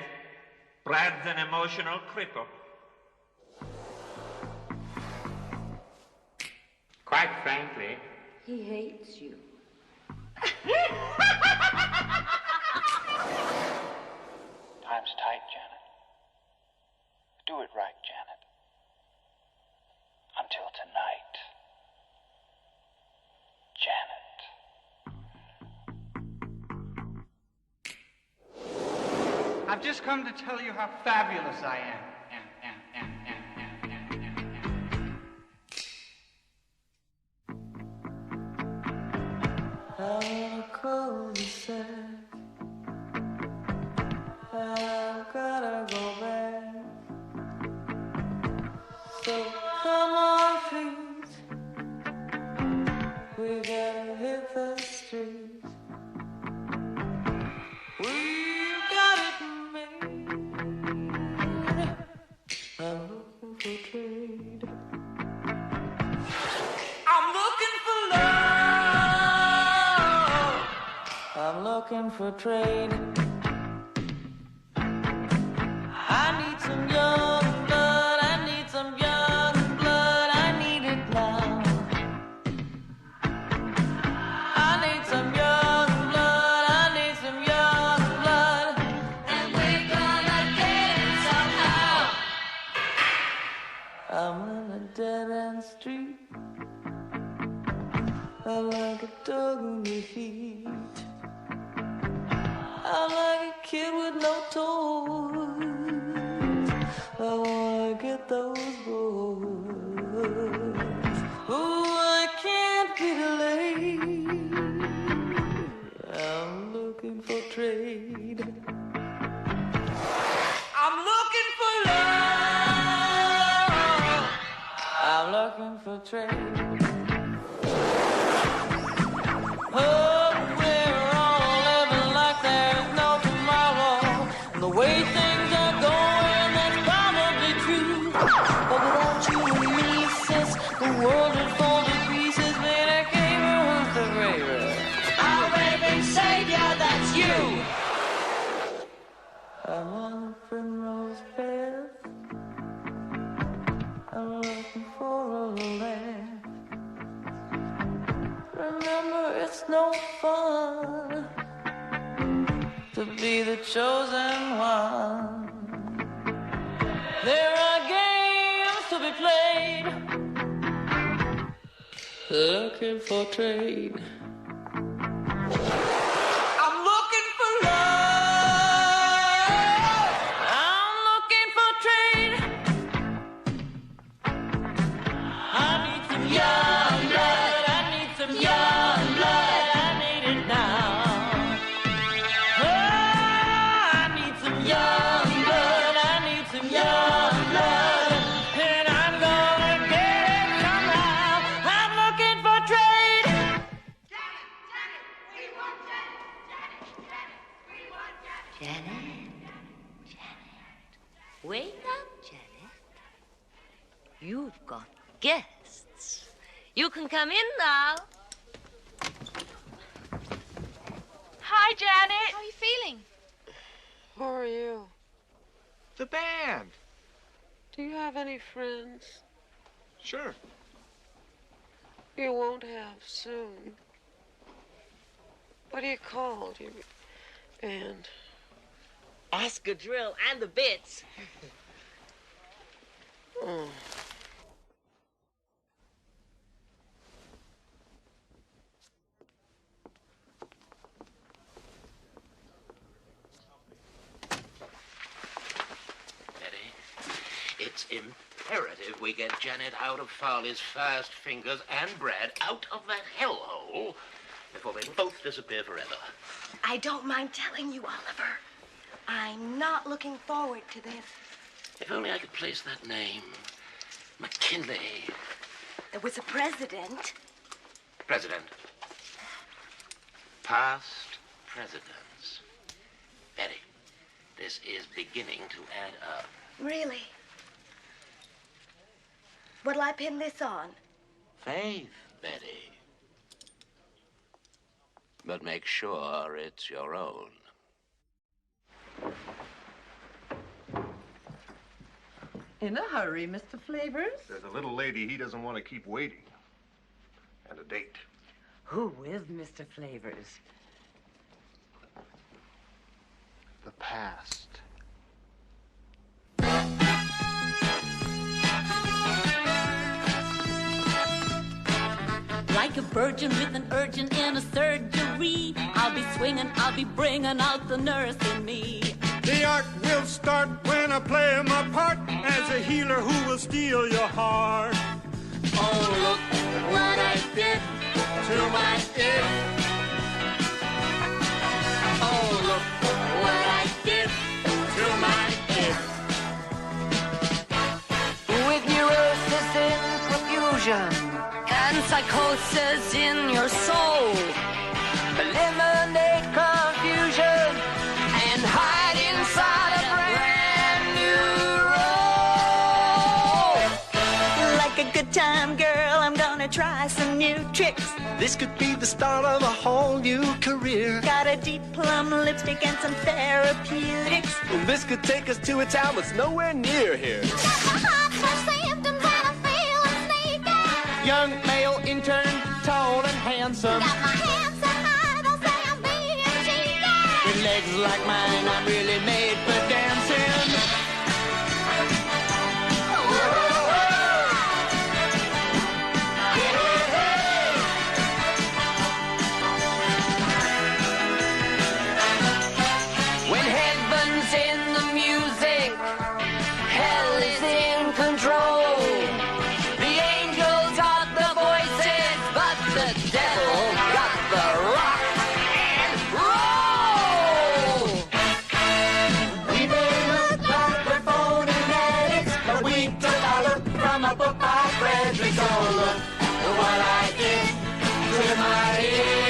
Brad's an emotional cripple. Quite frankly. He hates you. Time's tight, Janet. Do it right, Janet. Until tonight. Janet. I've just come to tell you how fabulous I am. I'm cold and sad. I've gotta go back. So come on, please. We gotta hit the streets. We've got it made. I'm looking for trade. I'm looking for love. I'm looking for trade. I need some young blood. I need some young blood. I need it now. I need some young blood. I need some young blood. And we're gonna get it somehow. I'm in a dead end street. I'm like a dog on your feet. I'm like a kid with no toys. I wanna get those boys. Oh, I can't be delayed. I'm looking for trade. I'm looking for love. I'm looking for trade. Oh, we're all living like there's no tomorrow. And the way things are going, that's probably true. But without you and me, sis, the world would fall to pieces. Man, I came with the railroad. Our raving savior, that's you. I'm on the primrose path. I'm looking for a land. Remember, it's no fun to be the chosen one. There are games to be played, looking for trade. I'm looking for love. I'm looking for trade. I need some young blood. I need some young blood. I need it now. Oh, I need some young blood. I need some young blood. And I'm gonna get it somehow. I'm looking for trade. Janet, wake up, Janet. You've got guests. You can come in now. Hi, Janet. How are you feeling? Who are you? The band. Do you have any friends? Sure. You won't have soon. What are you called, your band? Oscar Drill and the Bits. Oh. It's imperative we get Janet out of Farley's fast fingers and Brad out of that hellhole before they both disappear forever. I don't mind telling you, Oliver. I'm not looking forward to this. If only I could place that name. McKinley. There was a president. President. Past presidents. Betty, this is beginning to add up. Really? What'll I pin this on? Faith, Betty. But make sure it's your own. In a hurry, Mr. Flavors? There's a little lady he doesn't want to keep waiting. And a date. Who is Mr. Flavors? The past. Like a virgin with an urgent in a surgery, I'll be swinging, I'll be bringing out the nurse in me. The art will start when I play my part as a healer who will steal your heart. Oh, look what I did to my it. Oh, look what I did to my it. With neurosis in profusion and psychosis in your soul, eliminate confusion and hide inside a brand new role. Like a good time girl, I'm gonna try some new tricks. This could be the start of a whole new career. Got a deep plum lipstick and some therapeutics. Well, this could take us to a town that's nowhere near here. Young male intern, tall and handsome. Got my hands so high, they'll say I'm being cheated. With legs like mine, I'm really made for dancing. When heaven's in the music, hell is in control. The angels got the voices, but the devil got the rock and roll. We may look like we're phony addicts, but we took our look from a book by Frederick. So look what I did to my hip.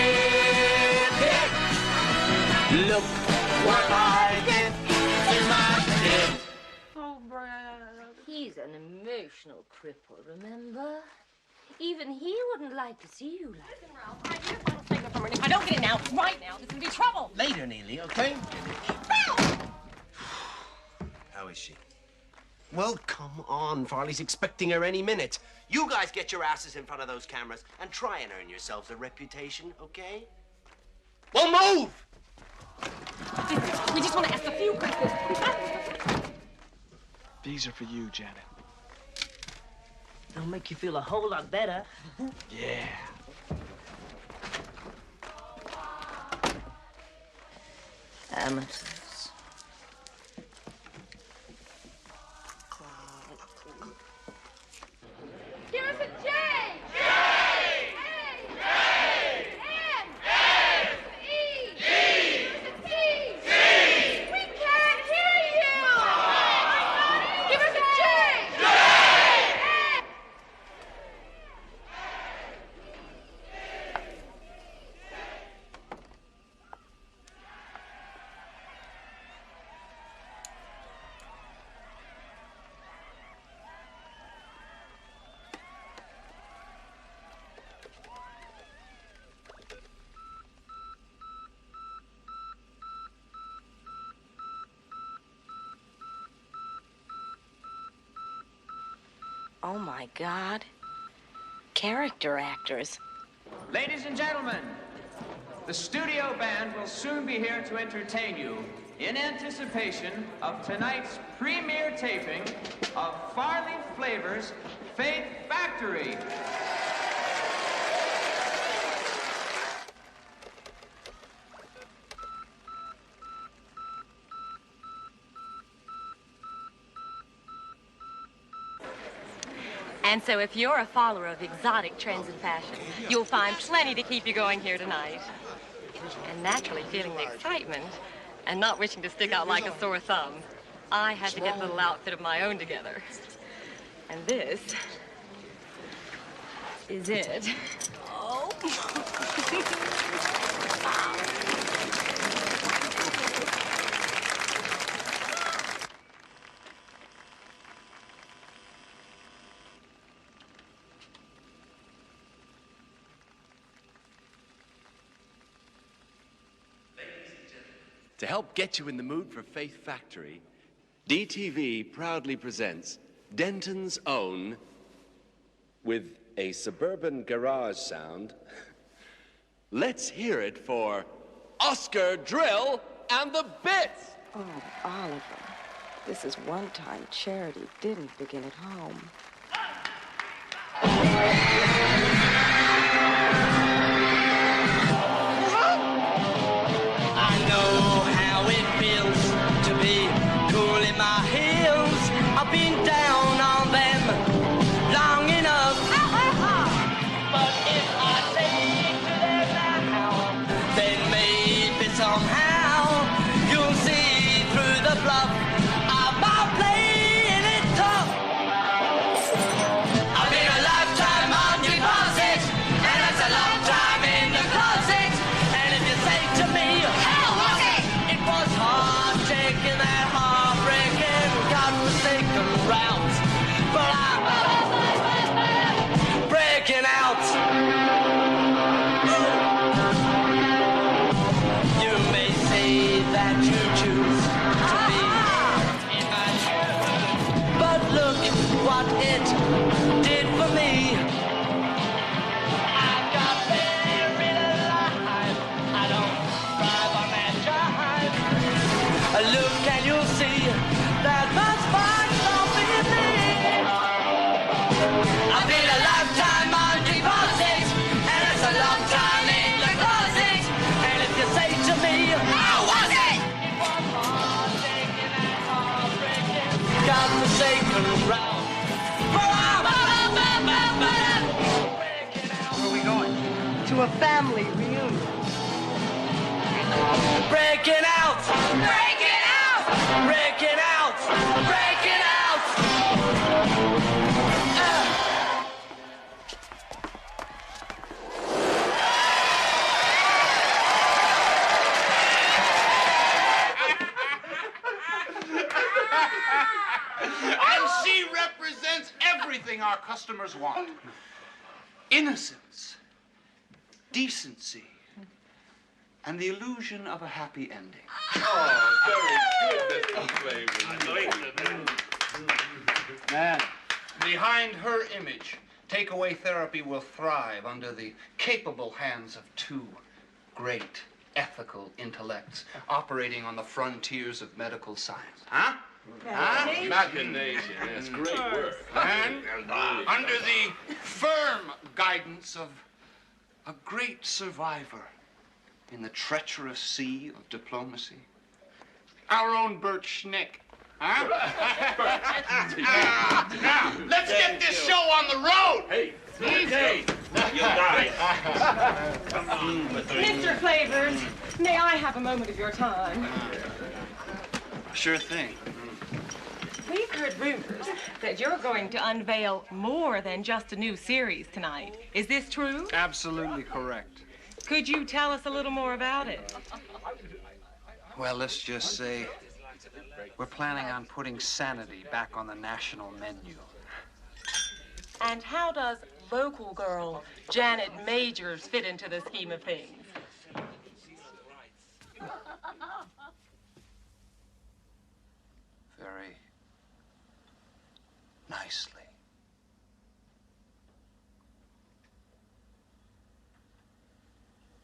Look what I did to my hip. Oh, Brad. He's an emotional cripple, remember? Even he wouldn't like to see you like that. If I don't get it now, right now, there's gonna be trouble. Later, Neely, okay? How is she? Well, come on. Farley's expecting her any minute. You guys get your asses in front of those cameras and try and earn yourselves a reputation, okay? Well, move! We just want to ask a few questions. These are for you, Janet. They'll make you feel a whole lot better. Yeah. Amateurs. Give us a J! J! A! M! E! G! Give us a T! T! We can't hear you! Give us a J! J! Oh my God. Character actors. Ladies and gentlemen, the studio band will soon be here to entertain you in anticipation of tonight's premiere taping of Farley Flavors' Faith Factory. And so if you're a follower of exotic trends and fashion, you'll find plenty to keep you going here tonight. And naturally feeling the excitement and not wishing to stick out like a sore thumb, I had to get a little outfit of my own together. And this is it. Oh. To help get you in the mood for Faith Factory, DTV proudly presents Denton's own, with a suburban garage sound. Let's hear it for Oscar Drill and the Bits! Oh, Oliver, this is one time charity didn't begin at home. I know how it feels to be cool in my heels. I've been down on them long enough. But if I take to them now, then maybe somehow you'll see through the bluff. I'm not playing it tough. I've been a lifetime on deposit, and that's a long time in the closet. And if you say to me, how was it? It was hard taking that heartbreaking, godforsaken route. But I'm breaking out. You may say that you choose to be in my shoes, but look what it did for me. I got buried alive. I don't thrive on that jive. Look and you'll see that much fun don't be me. I've been a lifetime on deposit, and it's a long time in the closet. And if you say to me, how was it? It was hard taking that heartbreaking, godforsaken route. Where are we going? To a family reunion. Breaking out! Breaking out! Breaking out! Breaking out! And she represents everything our customers want. Innocence, decency, and the illusion of a happy ending. Oh, very good, Mr. Flavors. Man, behind her image, takeaway therapy will thrive under the capable hands of two great ethical intellects operating on the frontiers of medical science. Huh? Machination. Machination, that's great work. And under the firm guidance of a great survivor in the treacherous sea of diplomacy, our own Bert Schnick. Huh? Now, let's get this show on the road. Hey, easy. You guys. Mr. Flavors, may I have a moment of your time? Sure thing. We've heard rumors that you're going to unveil more than just a new series tonight. Is this true? Absolutely correct. Could you tell us a little more about it? Well, let's just say we're planning on putting sanity back on the national menu. And how does local girl Janet Majors fit into the scheme of things? Very nicely.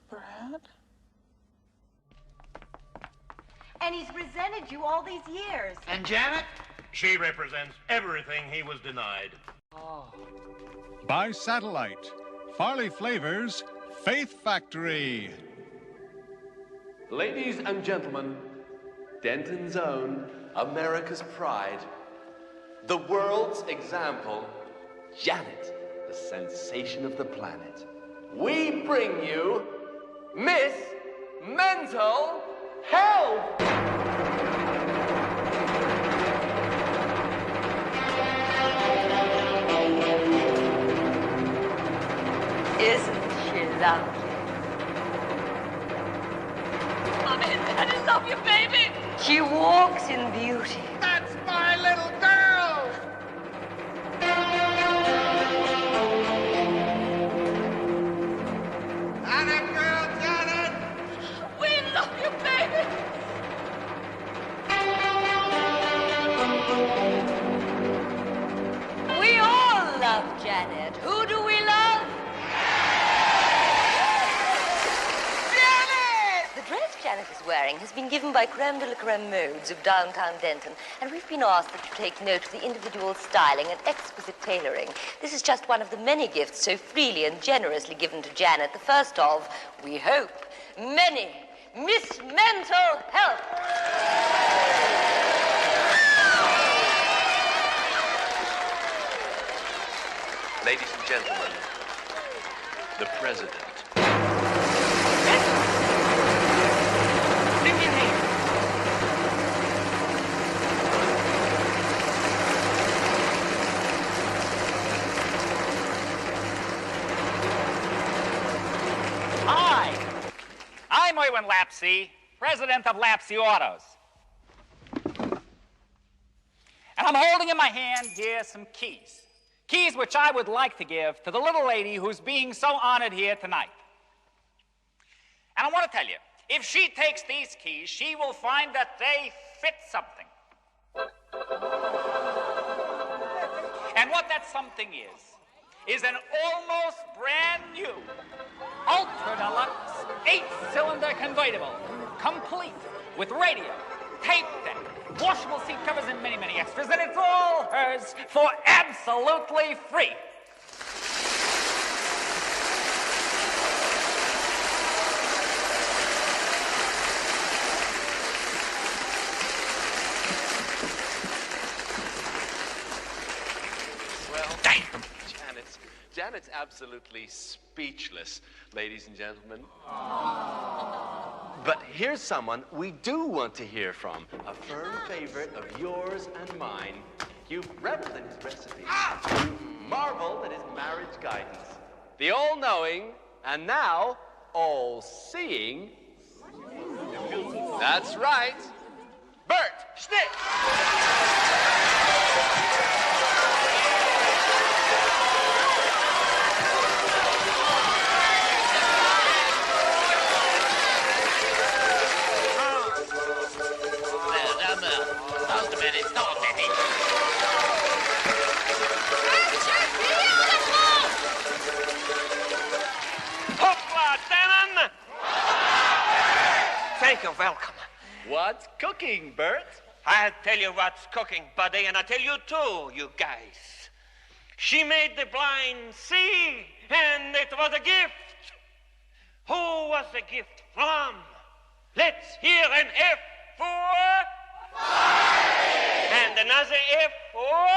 Brad? And he's resented you all these years. And Janet? She represents everything he was denied. By satellite, Farley Flavors, Faith Factory. Ladies and gentlemen, Denton's own, America's pride, the world's example, Janet, the sensation of the planet. We bring you Miss Mental Health! Isn't she lovely? Mommy, Daddy, love you, baby. She walks in beauty. That's my little girl! Anna girl, Janet! We love you, baby. wearing has been given by Creme de la Creme Modes of downtown Denton, and we've been asked that you take note of the individual styling and exquisite tailoring. This is just one of the many gifts so freely and generously given to Janet, the first of, we hope, many Miss Mental Health. Ladies and gentlemen, the president. Hi, I'm Erwin Lapsey, president of Lapsey Autos. And I'm holding in my hand here some keys. Keys which I would like to give to the little lady who's being so honored here tonight. And I want to tell you, if she takes these keys, she will find that they fit something. And what that something is an almost brand new, ultra deluxe, 8-cylinder convertible, complete with radio, tape deck, washable seat covers, and many, many extras, and it's all hers for absolutely free. Well, damn. Janet's absolutely speechless, ladies and gentlemen. But here's someone we do want to hear from. A firm favorite of yours and mine. You've reveled in his recipes. You've marveled at his marriage guidance. The all-knowing, and now all-seeing. That's right. Bert Schnitt. Thank you, welcome. What's cooking, Bert? I'll tell you what's cooking, buddy, and I'll tell you too, you guys. She made the blind see, and it was a gift. Who was the gift from? Let's hear an F for... And another F for...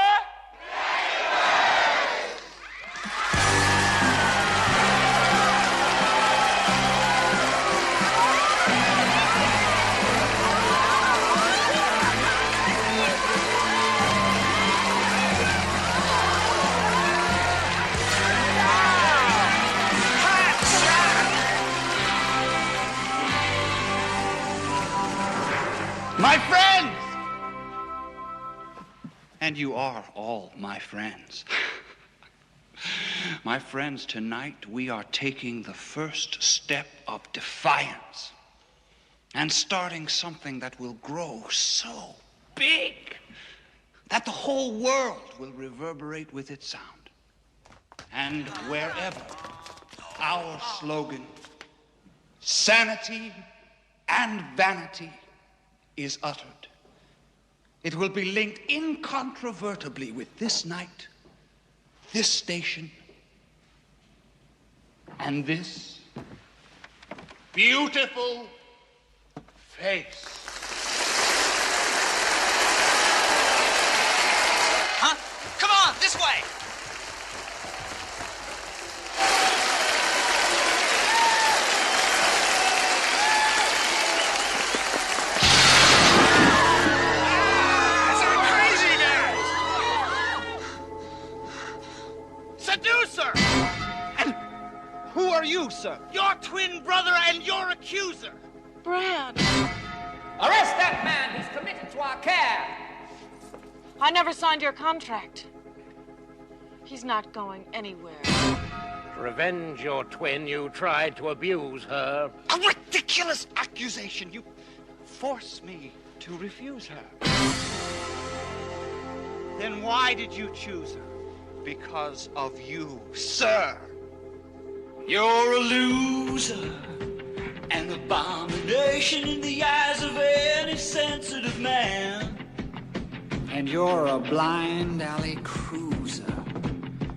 My friends! And you are all my friends. My friends, tonight we are taking the first step of defiance and starting something that will grow so big that the whole world will reverberate with its sound. And wherever our slogan, sanity and vanity, is uttered, it will be linked incontrovertibly with this night, this station, and this beautiful face. Huh? Come on, this way! Seducer! And who are you, sir? Your twin brother and your accuser! Brad. Arrest that man! He's committed to our care! I never signed your contract. He's not going anywhere. To revenge your twin, you tried to abuse her. A ridiculous accusation! You force me to refuse her. Then why did you choose her? Because of you, sir. You're a loser, an abomination in the eyes And you're a blind alley cruiser,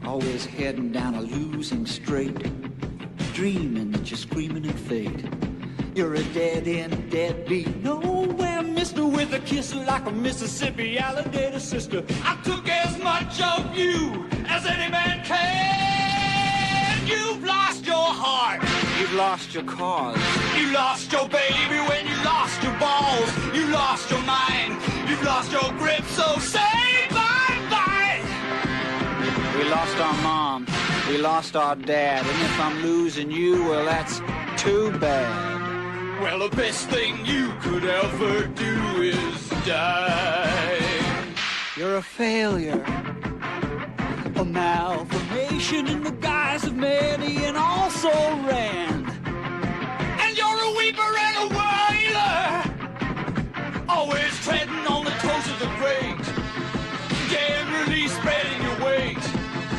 always heading down a losing straight, dreaming that you're screaming at fate. You're a dead-end deadbeat, nowhere mister, with a kiss like a Mississippi alligator sister. I took as much of you as any man can. You've lost your heart. You've lost your cause. You lost your baby when you lost your balls. You lost your mind. You've lost your grip, so say bye-bye. We lost our mom. We lost our dad. And if I'm losing you, well, that's too bad. Well, the best thing you could ever do is die. You're a failure, a malformation in the guise of many and also Rand. And you're a weeper and a wailer, always treading on the toes of the great, generally spreading your wings.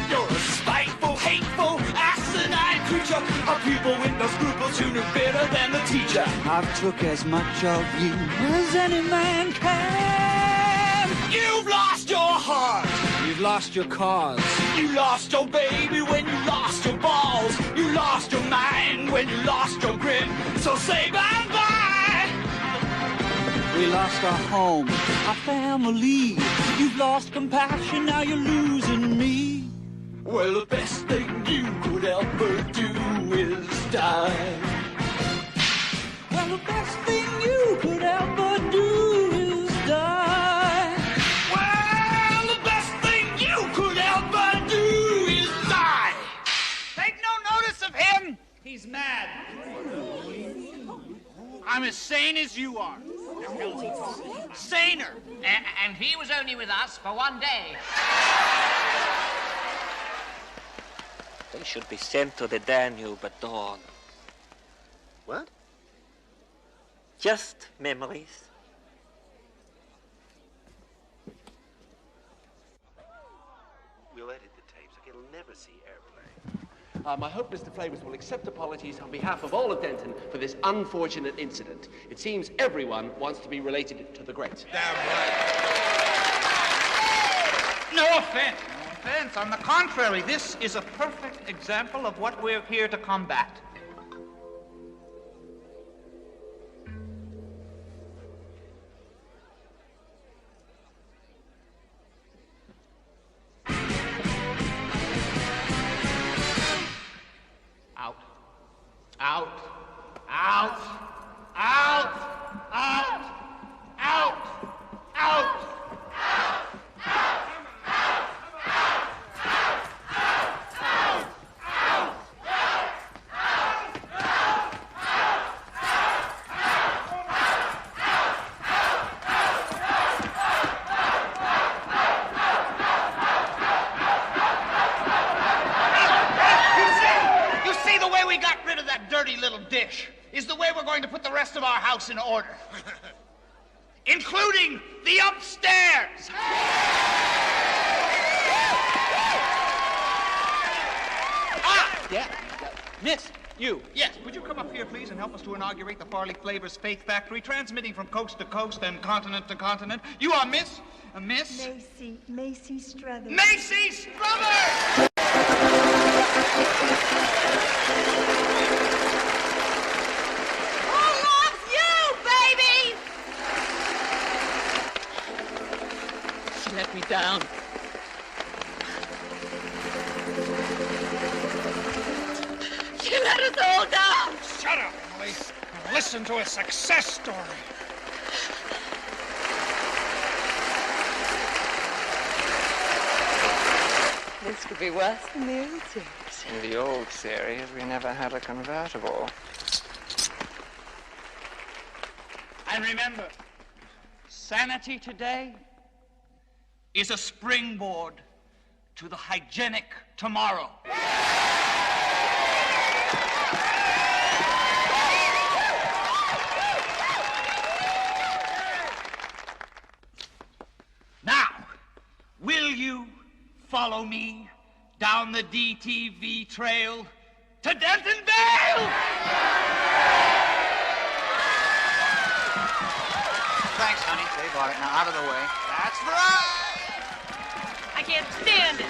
You're a spiteful, hateful, asinine creature, a pupil with no scruples who knew better than the teacher. I've took as much of you as any man can. You've lost your heart. You've lost your cause. You lost your baby when you lost your balls. You lost your mind when you lost your grip. So say bye-bye. We lost our home, our family. You've lost compassion, now you're losing me. Well, the best thing you could ever do is die. Well, the best thing you could ever do is die. Well, the best thing you could ever do is die. Take no notice of him. He's mad. I'm as sane as you are. Saner. And he was only with us for one day. They should be sent to the Danube at dawn. What? Just memories. We'll edit the tapes. Like, it'll never see airplay. I hope Mr. Flavors will accept apologies on behalf of all of Denton for this unfortunate incident. It seems everyone wants to be related to the great. Damn right. No offense. No offense. On the contrary, this is a perfect example of what we're here to combat. Out. Out. Out. Out. Out. Out. Out. Dirty little dish is the way we're going to put the rest of our house in order, including the upstairs. Yeah. Miss, you. Yes, would you come up here, please, and help us to inaugurate the Farley Flavors Faith Factory, transmitting from coast to coast and continent to continent. You are Miss Macy Struthers. Macy Struthers! Let me down. She let us all down. Shut up, Emily. Listen to a success story. This could be worse than the old series. In the old series, we never had a convertible. And remember, sanity today is a springboard to the hygienic tomorrow. Now, will you follow me down the DTV trail to Dentonville? Thanks, honey. They bought it. Now, out of the way. That's right. I can't stand it.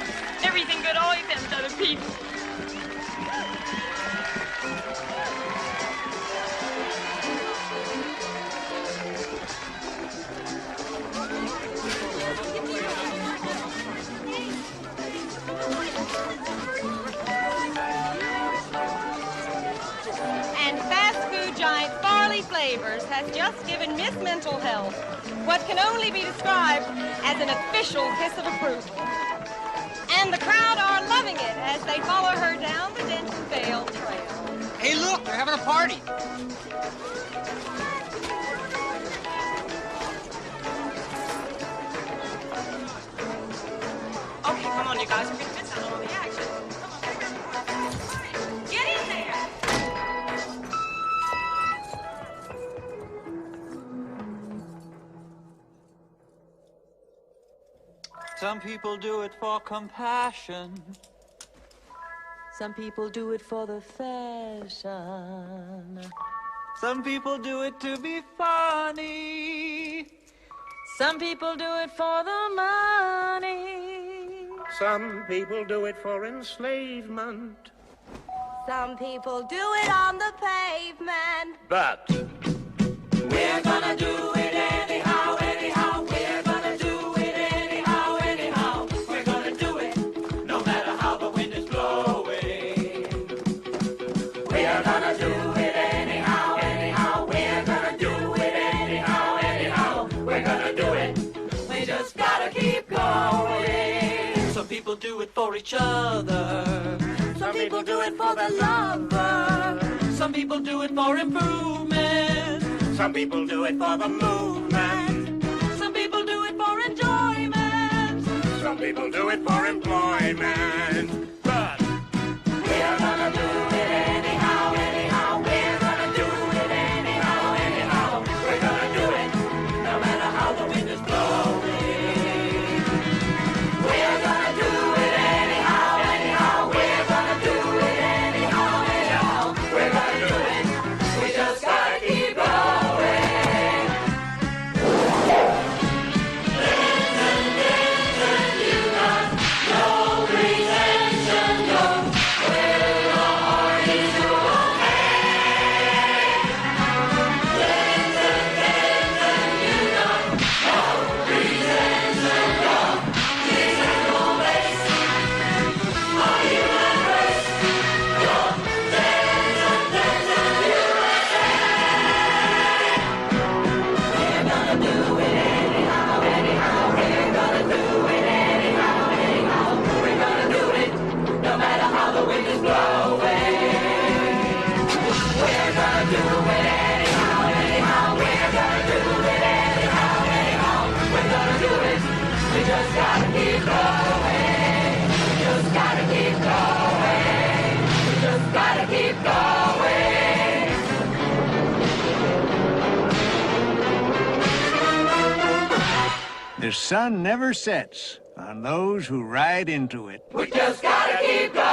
Everything good always ends other people. And fast food giant Farley Flavors has just given Miss Mental Health what can only be described as an official kiss of approval. And the crowd are loving it as they follow her down the Denton Vale Trail. Hey, look, they're having a party. Okay, come on, you guys. We're going to miss out on all the action. Come on, get in there. Some people do it for compassion. Some people do it for the fashion. Some people do it to be funny. Some people do it for the money. Some people do it for enslavement. Some people do it on the pavement. But we're gonna do it anyhow, anyhow. We're gonna do it anyhow, anyhow. We're gonna do it no matter how the wind is blowing. We're gonna do it anyhow, anyhow. We're gonna do it anyhow, anyhow. We're gonna do it. We just gotta keep going. Some people do it for each other. Some people do it for the lover. Some people do it for improvement. some people do it for the movement. Some people do it for enjoyment. Some people do it for employment. But we're gonna do it anyhow, anyhow. We're gonna do it anyhow, anyhow. We're gonna do it no matter how the wind is blowing. We're gonna do it anyhow, anyhow. We're gonna do it anyhow, anyhow. We're gonna do it. We just gotta keep going. The sun never sets on those who ride into it. We just gotta keep going.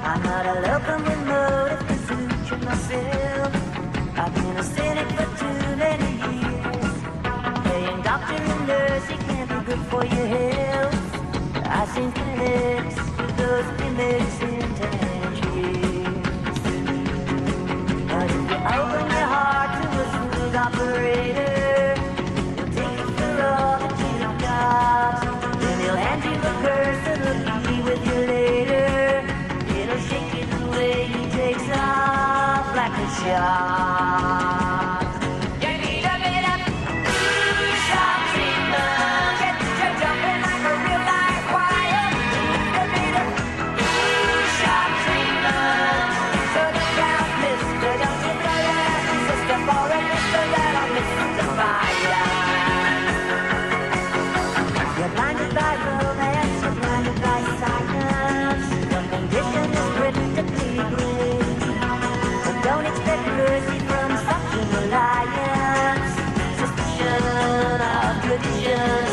I'm not a locomotive motive pursuit of myself. I've been a cynic for too many years. Playing doctor and nurse, it can't be good for your health. I've seen clinics with those medicine tangiers. But if you open your heart to a smooth operator, he'll take you for all that you've got. Then he'll hand you a curse that'll be with you later. You need a bit of shock treatment. Get you jumping like a real live wire. You need a bit of shock treatment. So look out, mister, don't you blow your ass and sister for a mister that'll mystify ya. You're blinded by romance, you're blinded by science. Your condition is critically grave. But don't expect mercy from such an alliance. Suspicion of tradition.